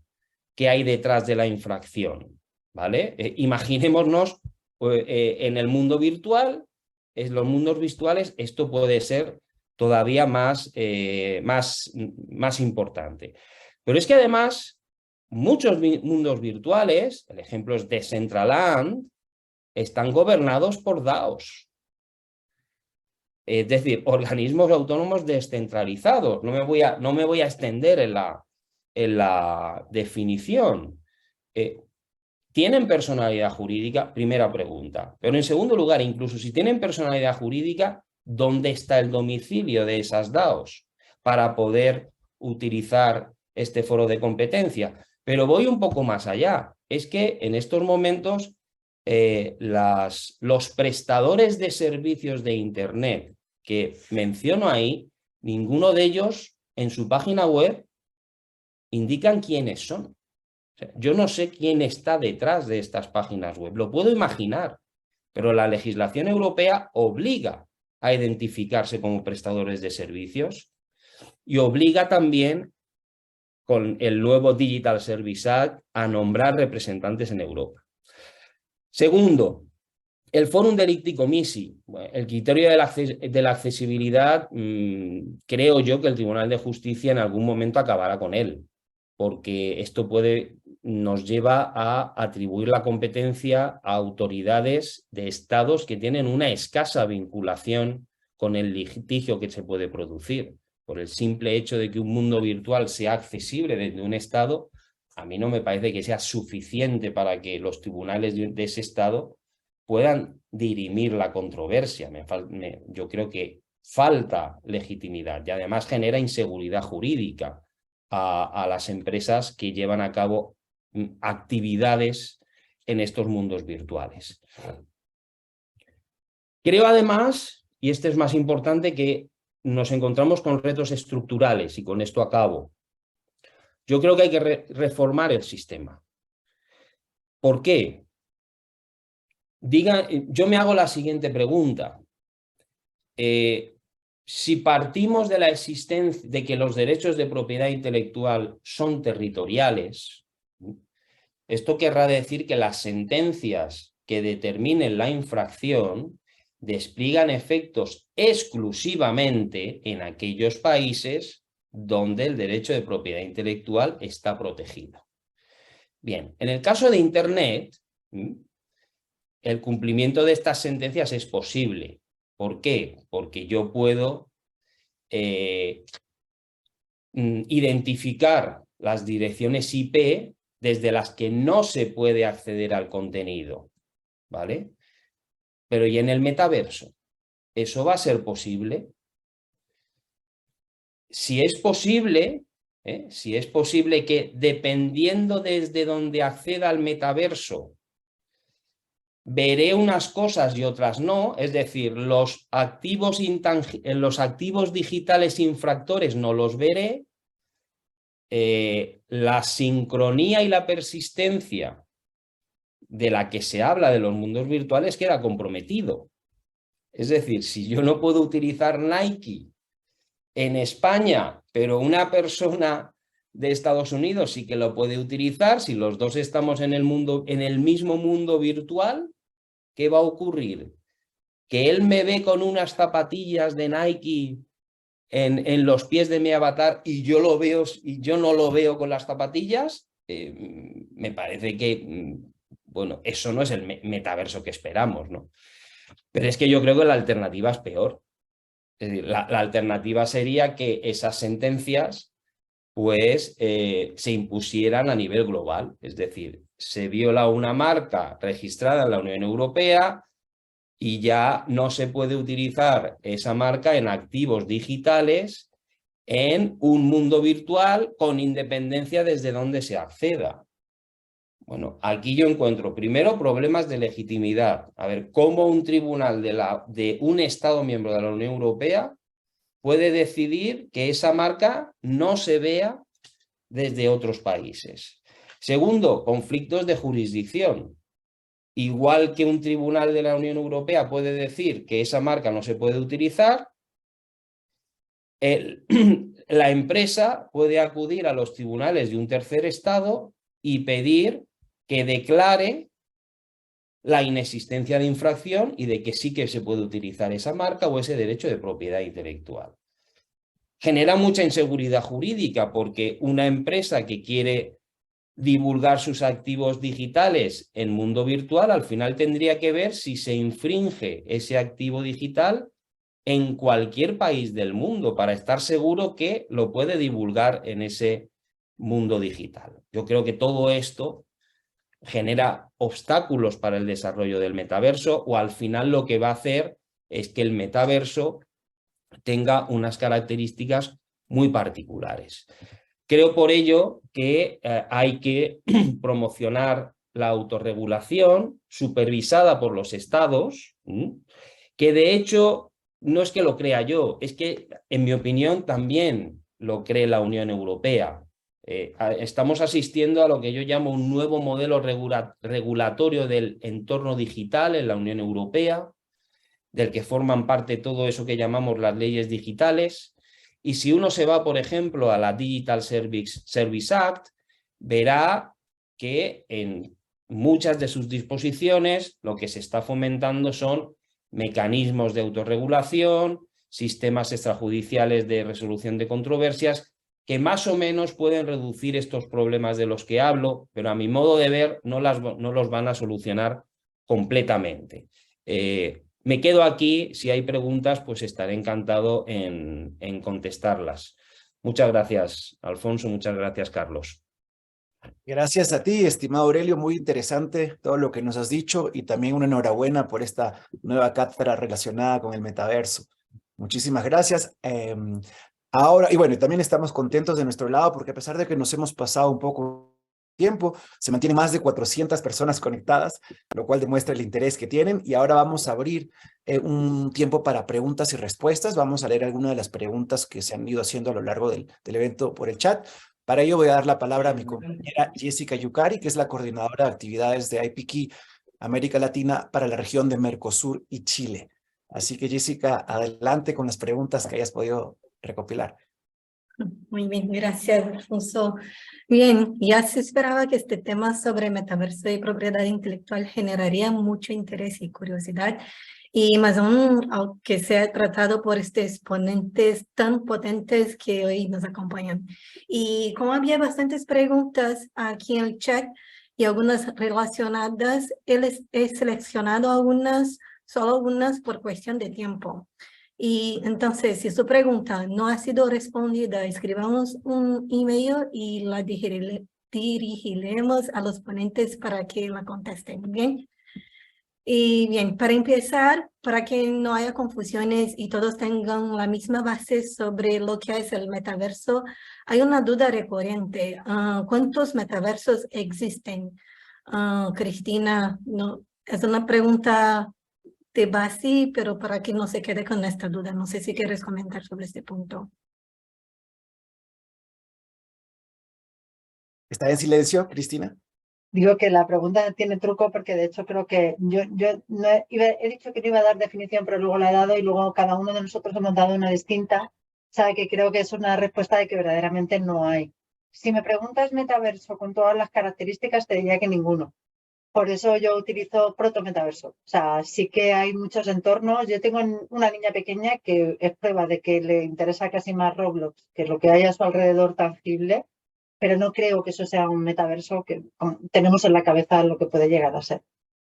que hay detrás de la infracción, ¿vale? Imaginémonos en el mundo virtual, en los mundos virtuales, esto puede ser todavía más importante. Pero es que además, muchos mundos virtuales, el ejemplo es Decentraland, están gobernados por DAOs. Es decir, organismos autónomos descentralizados. No me voy a extender en la definición. ¿Tienen personalidad jurídica? Primera pregunta. Pero en segundo lugar, incluso si tienen personalidad jurídica, ¿dónde está el domicilio de esas DAOs para poder utilizar este foro de competencia? Pero voy un poco más allá. Es que en estos momentos los prestadores de servicios de Internet que menciono ahí, ninguno de ellos en su página web indican quiénes son. O sea, yo no sé quién está detrás de estas páginas web, lo puedo imaginar, pero la legislación europea obliga a identificarse como prestadores de servicios y obliga también con el nuevo Digital Service Act a nombrar representantes en Europa. Segundo, El forum delicti comissi, el criterio de la accesibilidad, creo yo que el Tribunal de Justicia en algún momento acabará con él, porque esto nos lleva a atribuir la competencia a autoridades de estados que tienen una escasa vinculación con el litigio que se puede producir. Por el simple hecho de que un mundo virtual sea accesible desde un estado, a mí no me parece que sea suficiente para que los tribunales de ese estado puedan dirimir la controversia. Yo creo que falta legitimidad y además genera inseguridad jurídica a las empresas que llevan a cabo actividades en estos mundos virtuales. Creo además, y este es más importante, que nos encontramos con retos estructurales, y con esto acabo. Yo creo que hay que reformar el sistema. ¿Por qué? Yo me hago la siguiente pregunta. Si partimos de la existencia de que los derechos de propiedad intelectual son territoriales, esto querrá decir que las sentencias que determinen la infracción despliegan efectos exclusivamente en aquellos países donde el derecho de propiedad intelectual está protegido. Bien, en el caso de Internet, el cumplimiento de estas sentencias es posible. ¿Por qué? Porque yo puedo identificar las direcciones IP desde las que no se puede acceder al contenido, ¿vale? Pero ¿y en el metaverso? ¿Eso va a ser posible? Si es posible que dependiendo desde donde acceda al metaverso, veré unas cosas y otras no, es decir, los activos digitales infractores no los veré, la sincronía y la persistencia de la que se habla de los mundos virtuales queda comprometido. Es decir, si yo no puedo utilizar Nike en España, pero una persona de Estados Unidos sí que lo puede utilizar, si los dos estamos en el mismo mundo virtual, ¿qué va a ocurrir? ¿Que él me ve con unas zapatillas de Nike en los pies de mi avatar y yo no lo veo con las zapatillas? Me parece que, bueno, eso no es el metaverso que esperamos, ¿no? Pero es que yo creo que la alternativa es peor. Es decir, la alternativa sería que esas sentencias pues se impusieran a nivel global. Es decir, se viola una marca registrada en la Unión Europea y ya no se puede utilizar esa marca en activos digitales en un mundo virtual con independencia desde donde se acceda. Bueno, aquí yo encuentro primero problemas de legitimidad. A ver, ¿cómo un tribunal de un Estado miembro de la Unión Europea puede decidir que esa marca no se vea desde otros países? Segundo, conflictos de jurisdicción. Igual que un tribunal de la Unión Europea puede decir que esa marca no se puede utilizar, la empresa puede acudir a los tribunales de un tercer estado y pedir que declare la inexistencia de infracción y de que sí que se puede utilizar esa marca o ese derecho de propiedad intelectual. Genera mucha inseguridad jurídica porque una empresa que quiere divulgar sus activos digitales en mundo virtual, al final tendría que ver si se infringe ese activo digital en cualquier país del mundo para estar seguro que lo puede divulgar en ese mundo digital. Yo creo que todo esto genera obstáculos para el desarrollo del metaverso, o al final lo que va a hacer es que el metaverso tenga unas características muy particulares. Creo por ello que hay que promocionar la autorregulación supervisada por los estados, que de hecho no es que lo crea yo, es que en mi opinión también lo cree la Unión Europea. Estamos asistiendo a lo que yo llamo un nuevo modelo regulatorio del entorno digital en la Unión Europea, del que forman parte todo eso que llamamos las leyes digitales. Y si uno se va, por ejemplo, a la Digital Service Act, verá que en muchas de sus disposiciones lo que se está fomentando son mecanismos de autorregulación, sistemas extrajudiciales de resolución de controversias, que más o menos pueden reducir estos problemas de los que hablo, pero a mi modo de ver no los van a solucionar completamente. Me quedo aquí, si hay preguntas, pues estaré encantado en contestarlas. Muchas gracias, Alfonso, muchas gracias, Carlos. Gracias a ti, estimado Aurelio, muy interesante todo lo que nos has dicho y también una enhorabuena por esta nueva cátedra relacionada con el metaverso. Muchísimas gracias. Ahora, y bueno, también estamos contentos de nuestro lado porque a pesar de que nos hemos pasado un poco tiempo, se mantienen más de 400 personas conectadas, lo cual demuestra el interés que tienen. Y ahora vamos a abrir un tiempo para preguntas y respuestas. Vamos a leer algunas de las preguntas que se han ido haciendo a lo largo del evento por el chat. Para ello voy a dar la palabra a mi compañera Jessica Yukari, que es la coordinadora de actividades de IPKey América Latina para la región de Mercosur y Chile. Así que Jessica, adelante con las preguntas que hayas podido recopilar. Muy bien, gracias, Alfonso. Bien, ya se esperaba que este tema sobre metaverso y propiedad intelectual generaría mucho interés y curiosidad, y más aún aunque sea tratado por estos ponentes tan potentes que hoy nos acompañan. Y como había bastantes preguntas aquí en el chat y algunas relacionadas, he seleccionado solo algunas por cuestión de tiempo. Y entonces, si su pregunta no ha sido respondida, escribamos un email y la dirigiremos a los ponentes para que la contesten, ¿bien? Y bien, para empezar, para que no haya confusiones y todos tengan la misma base sobre lo que es el metaverso, hay una duda recurrente. ¿Cuántos metaversos existen? Cristina, no, es una pregunta de base, pero para que no se quede con esta duda. No sé si quieres comentar sobre este punto. ¿Está en silencio, Cristina? Digo que la pregunta tiene truco porque de hecho creo que yo no he dicho que no iba a dar definición, pero luego la he dado y luego cada uno de nosotros hemos dado una distinta. O sea, que creo que es una respuesta de que verdaderamente no hay. Si me preguntas metaverso con todas las características, te diría que ninguno. Por eso yo utilizo proto-metaverso. O sea, sí que hay muchos entornos. Yo tengo una niña pequeña que es prueba de que le interesa casi más Roblox que lo que hay a su alrededor tangible, pero no creo que eso sea un metaverso que tenemos en la cabeza lo que puede llegar a ser.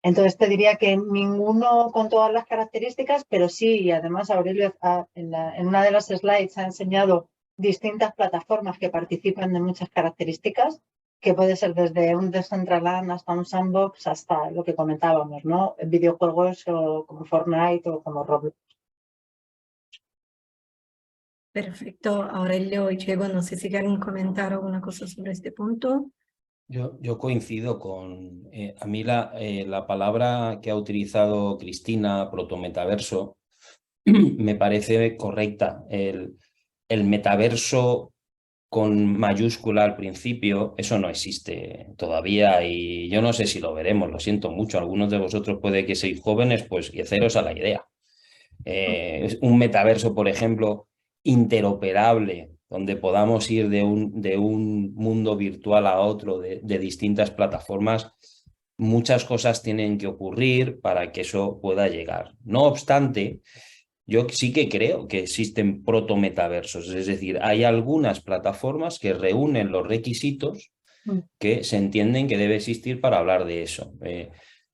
Entonces te diría que ninguno con todas las características, pero sí, y además Aurelio en una de las slides ha enseñado distintas plataformas que participan de muchas características, que puede ser desde un Decentraland hasta un sandbox hasta lo que comentábamos, ¿no? Videojuegos como Fortnite o como Roblox. Perfecto. Aurelio y Diego, no sé si quieren comentar alguna cosa sobre este punto. Yo coincido con, a mí la palabra que ha utilizado Cristina, protometaverso, me parece correcta. El metaverso con mayúscula al principio, eso no existe todavía y yo no sé si lo veremos, lo siento mucho. Algunos de vosotros puede que seáis jóvenes, pues y haceros a la idea. Un metaverso, por ejemplo, interoperable, donde podamos ir de un mundo virtual a otro, de distintas plataformas, muchas cosas tienen que ocurrir para que eso pueda llegar. No obstante, yo sí que creo que existen protometaversos, es decir, hay algunas plataformas que reúnen los requisitos que se entienden que debe existir para hablar de eso.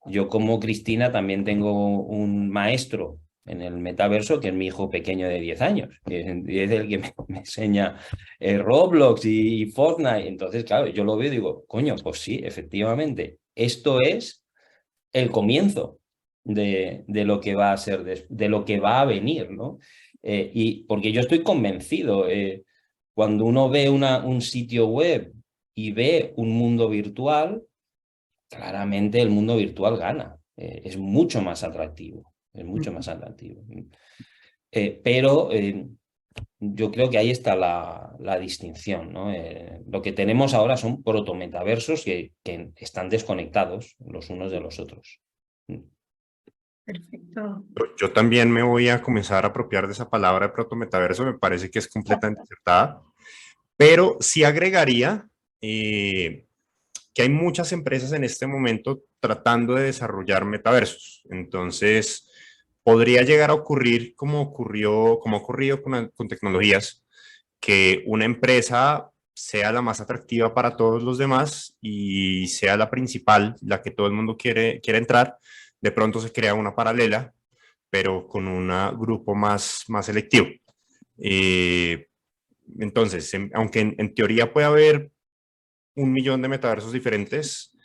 Yo como Cristina también tengo un maestro en el metaverso, que es mi hijo pequeño de 10 años, y es el que me enseña Roblox y Fortnite. Entonces, claro, yo lo veo y digo, coño, pues sí, efectivamente, esto es el comienzo de lo que va a ser, de lo que va a venir, ¿no? Y porque yo estoy convencido, cuando uno ve un sitio web y ve un mundo virtual, claramente el mundo virtual gana, es mucho más atractivo. Es mucho más atractivo. Pero yo creo que ahí está la distinción, ¿no? Lo que tenemos ahora son protometaversos que están desconectados los unos de los otros. Perfecto. Yo también me voy a comenzar a apropiar de esa palabra de protometaverso, me parece que es completamente acertada, pero sí agregaría que que hay muchas empresas en este momento tratando de desarrollar metaversos. Entonces, podría llegar a ocurrir como ha ocurrido con tecnologías, que una empresa sea la más atractiva para todos los demás y sea la principal, la que todo el mundo quiere entrar. De pronto se crea una paralela, pero con un grupo más selectivo. Entonces, aunque en teoría puede haber 1.000.000 de metaversos diferentes,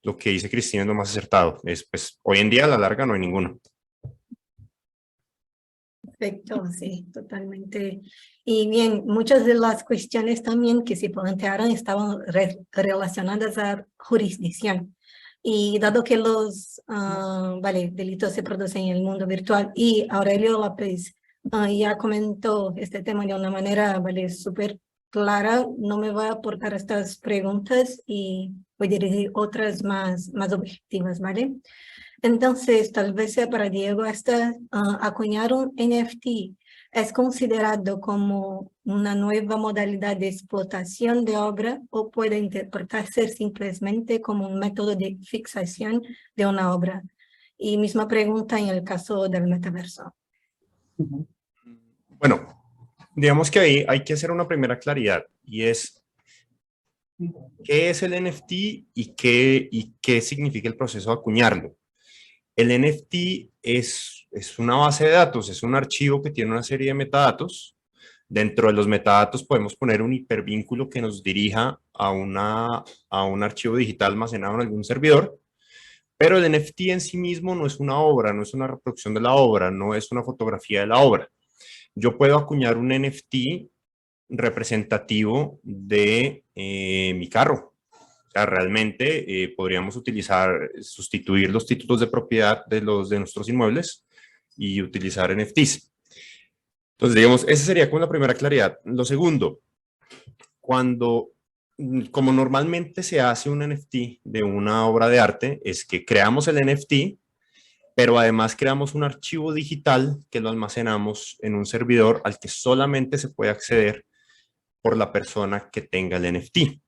lo que dice Cristina es lo más acertado. Pues, hoy en día a la larga no hay ninguno. Perfecto, sí, totalmente. Y bien, muchas de las cuestiones también que se plantearon estaban relacionadas a jurisdicción. Y dado que los delitos se producen en el mundo virtual y Aurelio López ya comentó este tema de una manera súper clara, no me voy a aportar estas preguntas y voy a dirigir otras más objetivas, ¿vale? Entonces, tal vez sea para Diego, acuñar un NFT es considerado como una nueva modalidad de explotación de obra o puede interpretarse simplemente como un método de fixación de una obra. Y misma pregunta en el caso del metaverso. Bueno, digamos que ahí hay que hacer una primera claridad y es ¿qué es el NFT y qué significa el proceso de acuñarlo? El NFT es una base de datos, es un archivo que tiene una serie de metadatos. Dentro de los metadatos podemos poner un hipervínculo que nos dirija a un archivo digital almacenado en algún servidor, pero el NFT en sí mismo no es una obra, no es una reproducción de la obra, no es una fotografía de la obra. Yo puedo acuñar un NFT representativo de mi carro. O sea, realmente podríamos sustituir los títulos de propiedad de nuestros inmuebles y utilizar NFTs. Entonces, digamos, esa sería como la primera claridad. Lo segundo, como normalmente se hace un NFT de una obra de arte, es que creamos el NFT, pero además creamos un archivo digital que lo almacenamos en un servidor al que solamente se puede acceder por la persona que tenga el NFT.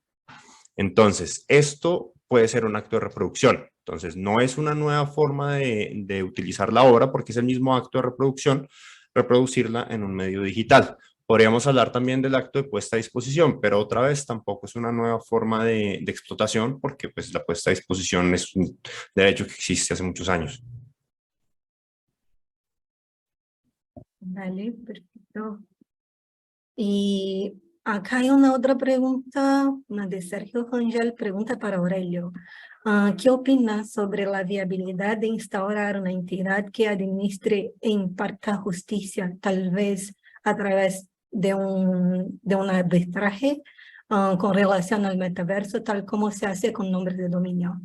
Entonces, esto puede ser un acto de reproducción. Entonces, no es una nueva forma de utilizar la obra porque es el mismo acto de reproducción, reproducirla en un medio digital. Podríamos hablar también del acto de puesta a disposición, pero otra vez tampoco es una nueva forma de explotación porque pues, la puesta a disposición es un derecho que existe hace muchos años. Vale, perfecto. Y acá hay una otra pregunta, una de Sergio Rangel, pregunta para Aurelio. ¿Qué opinas sobre la viabilidad de instaurar una entidad que administre e imparta justicia, tal vez a través de un arbitraje con relación al metaverso, tal como se hace con nombres de dominio?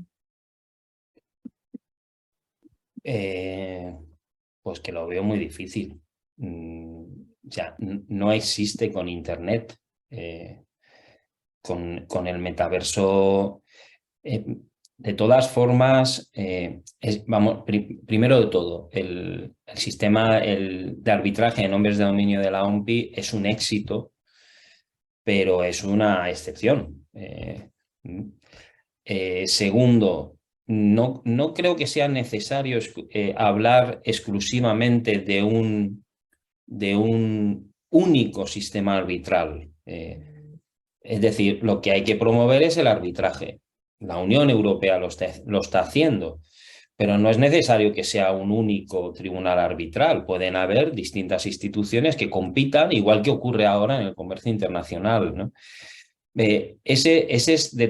Pues que lo veo muy difícil. O sea, no existe con Internet. Con el metaverso, de todas formas, primero de todo, el sistema de arbitraje de nombres de dominio de la OMPI es un éxito, pero es una excepción. Segundo, no creo que sea necesario hablar exclusivamente de un único sistema arbitral. Es decir, lo que hay que promover es el arbitraje. La Unión Europea lo está haciendo, pero no es necesario que sea un único tribunal arbitral. Pueden haber distintas instituciones que compitan, igual que ocurre ahora en el comercio internacional, ¿no? De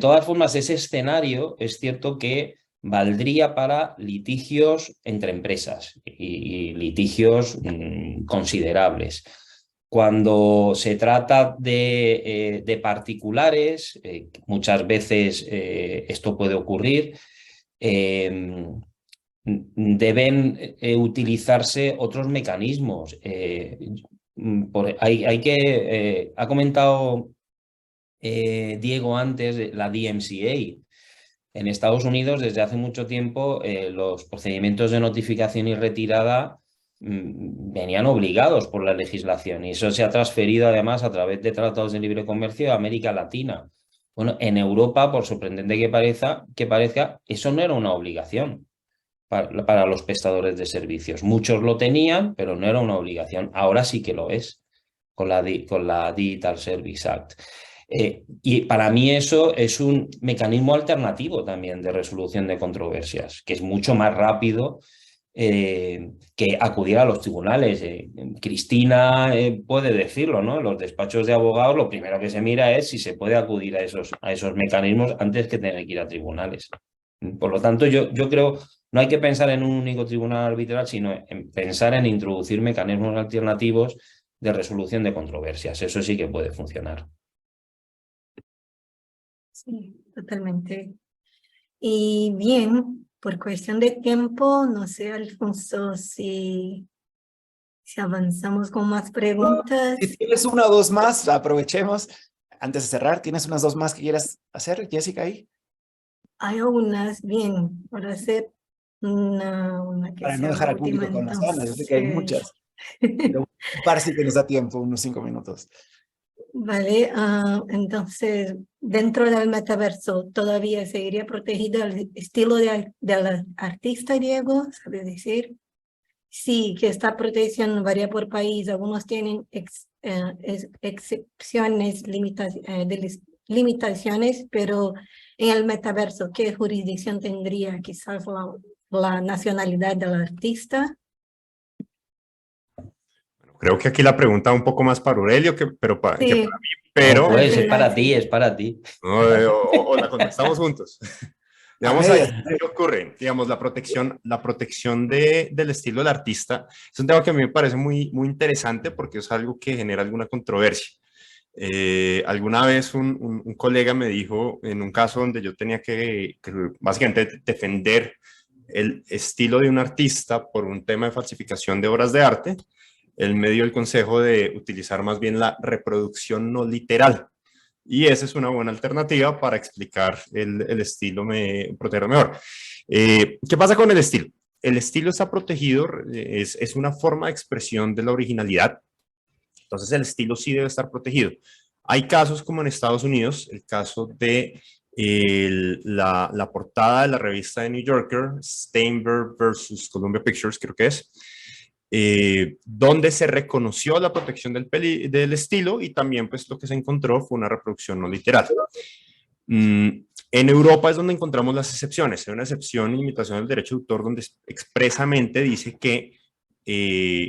todas formas, ese escenario es cierto que valdría para litigios entre empresas y litigios considerables. Cuando se trata de particulares, muchas veces esto puede ocurrir, deben utilizarse otros mecanismos. Ha comentado Diego antes la DMCA. En Estados Unidos, desde hace mucho tiempo, los procedimientos de notificación y retirada venían obligados por la legislación y eso se ha transferido además a través de tratados de libre comercio a América Latina. Bueno, en Europa, por sorprendente que parezca, eso no era una obligación para los prestadores de servicios. Muchos lo tenían, pero no era una obligación. Ahora sí que lo es con la Digital Service Act. Y para mí eso es un mecanismo alternativo también de resolución de controversias, que es mucho más rápido que acudir a los tribunales. Cristina puede decirlo, ¿no? En los despachos de abogados lo primero que se mira es si se puede acudir a esos mecanismos antes que tener que ir a tribunales. Por lo tanto, yo creo no hay que pensar en un único tribunal arbitral, sino en pensar en introducir mecanismos alternativos de resolución de controversias. Eso sí que puede funcionar. Sí, totalmente. Y bien, por cuestión de tiempo, no sé, Alfonso, si avanzamos con más preguntas. Si tienes una o dos más, aprovechemos. Antes de cerrar, ¿tienes unas dos más que quieras hacer, Jessica, ahí? Hay algunas, bien, para hacer una que Para no sea dejar la al última, público con las ganas, yo sé que hay muchas. entonces. Pero un par sí que nos da tiempo, unos 5 minutos. Vale, entonces, dentro del metaverso, ¿todavía seguiría protegido el estilo del artista griego? ¿Sabe decir? Sí, que esta protección varía por país. Algunos tienen excepciones, limitaciones, pero en el metaverso, ¿qué jurisdicción tendría? Quizás la nacionalidad del artista. Creo que aquí la pregunta va un poco más para Aurelio que para Sí, mí, pero No, pues es para sí. ti, es para ti. ¿no? O la contestamos juntos. A Digamos, medias. ¿qué ocurre? Digamos, la protección del estilo del artista es un tema que a mí me parece muy, muy interesante porque es algo que genera alguna controversia. Alguna vez un colega me dijo, en un caso donde yo tenía que básicamente defender el estilo de un artista por un tema de falsificación de obras de arte, él me dio el consejo de utilizar más bien la reproducción no literal. Y esa es una buena alternativa para explicar el estilo, protegerlo mejor. ¿Qué pasa con el estilo? El estilo está protegido, es una forma de expresión de la originalidad. Entonces el estilo sí debe estar protegido. Hay casos como en Estados Unidos, el caso de la portada de la revista de New Yorker, Steinberg versus Columbia Pictures, creo que es, donde se reconoció la protección del estilo y también pues lo que se encontró fue una reproducción no literal. En Europa es donde encontramos las excepciones. Hay una excepción en limitación del derecho de autor donde expresamente dice que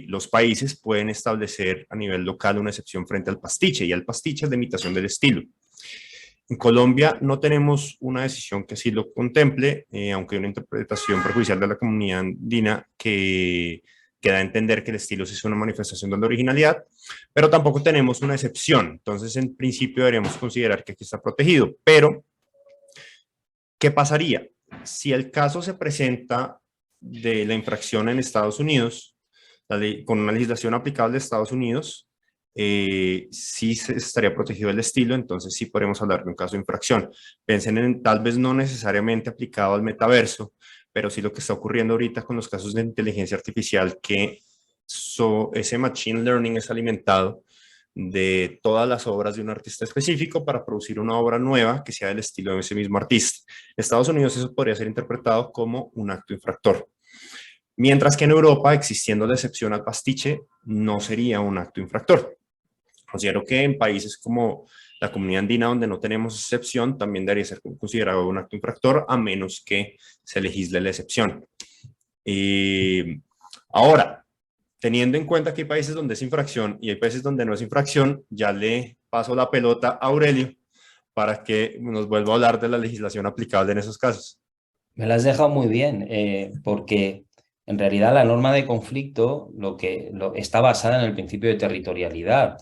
los países pueden establecer a nivel local una excepción frente al pastiche, y el pastiche es de imitación del estilo. En Colombia no tenemos una decisión que así lo contemple, aunque hay una interpretación perjudicial de la comunidad andina que da a entender que el estilo es una manifestación de la originalidad, pero tampoco tenemos una excepción. Entonces, en principio, deberíamos considerar que aquí está protegido. Pero, ¿qué pasaría? Si el caso se presenta de la infracción en Estados Unidos, con una legislación aplicable de Estados Unidos, sí estaría protegido el estilo, entonces sí podemos hablar de un caso de infracción. Piensen en tal vez no necesariamente aplicado al metaverso, pero sí lo que está ocurriendo ahorita con los casos de inteligencia artificial, que ese machine learning es alimentado de todas las obras de un artista específico para producir una obra nueva que sea del estilo de ese mismo artista. En Estados Unidos eso podría ser interpretado como un acto infractor. Mientras que en Europa, existiendo la excepción al pastiche, no sería un acto infractor. Considero que en países como la comunidad andina, donde no tenemos excepción, también debería ser considerado un acto infractor, a menos que se legisle la excepción. Ahora, teniendo en cuenta que hay países donde es infracción y hay países donde no es infracción, ya le paso la pelota a Aurelio para que nos vuelva a hablar de la legislación aplicable en esos casos. Me la has dejado muy bien, porque en realidad la norma de conflicto está basada en el principio de territorialidad.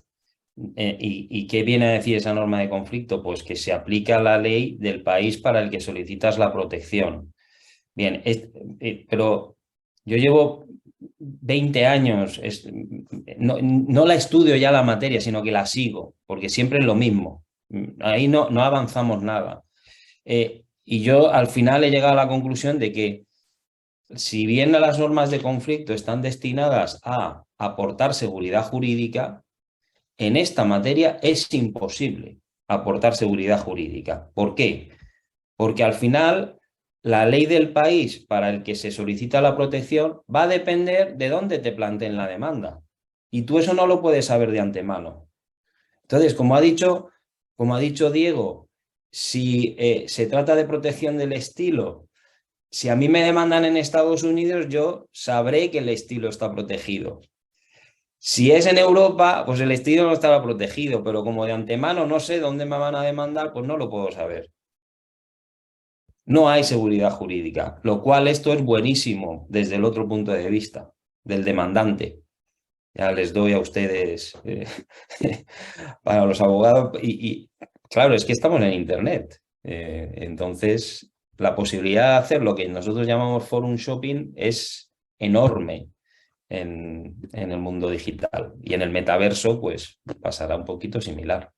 ¿Y qué viene a decir esa norma de conflicto? Pues que se aplica la ley del país para el que solicitas la protección. Bien, pero yo llevo 20 años, no la estudio ya la materia, sino que la sigo, porque siempre es lo mismo. Ahí no avanzamos nada. Y yo al final he llegado a la conclusión de que si bien las normas de conflicto están destinadas a aportar seguridad jurídica, en esta materia es imposible aportar seguridad jurídica. ¿Por qué? Porque al final la ley del país para el que se solicita la protección va a depender de dónde te planteen la demanda. Y tú eso no lo puedes saber de antemano. Entonces, como ha dicho Diego, si se trata de protección del estilo, si a mí me demandan en Estados Unidos, yo sabré que el estilo está protegido. Si es en Europa, pues el estilo no estaba protegido, pero como de antemano no sé dónde me van a demandar, pues no lo puedo saber. No hay seguridad jurídica, lo cual esto es buenísimo desde el otro punto de vista, del demandante. Ya les doy a ustedes para los abogados. Y claro, es que estamos en Internet. Entonces, la posibilidad de hacer lo que nosotros llamamos forum shopping es enorme en el mundo digital. Y en el metaverso, pues pasará un poquito similar.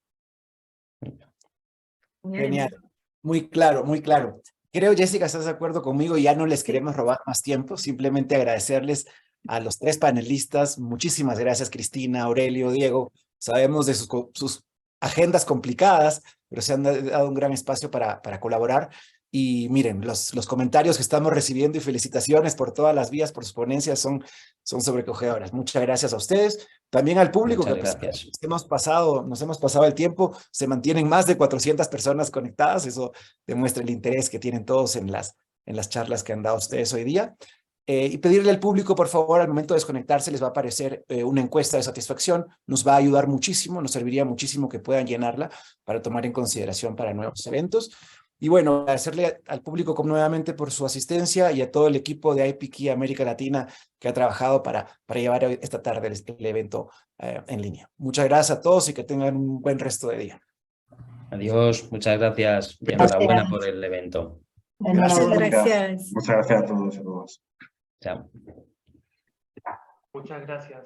Genial. Muy claro, muy claro. Creo, Jessica, ¿estás de acuerdo conmigo? Ya no les queremos robar más tiempo, simplemente agradecerles a los 3 panelistas. Muchísimas gracias, Cristina, Aurelio, Diego. Sabemos de sus agendas complicadas, pero se han dado un gran espacio para colaborar. Y miren, los comentarios que estamos recibiendo y felicitaciones por todas las vías, por sus ponencias, son sobrecogedoras. Muchas gracias a ustedes. También al público, Muchas que gracias. nos hemos pasado el tiempo. Se mantienen más de 400 personas conectadas. Eso demuestra el interés que tienen todos en las charlas que han dado ustedes hoy día. Y pedirle al público, por favor, al momento de desconectarse, les va a aparecer una encuesta de satisfacción. Nos va a ayudar muchísimo, nos serviría muchísimo que puedan llenarla para tomar en consideración para nuevos eventos. Y bueno, agradecerle al público nuevamente por su asistencia y a todo el equipo de IPKey América Latina que ha trabajado para llevar esta tarde el evento en línea. Muchas gracias a todos y que tengan un buen resto de día. Adiós, muchas gracias y enhorabuena por el evento. Enhorabuena. Muchas gracias. Muchas gracias a todos y a todas. Chao. Muchas gracias.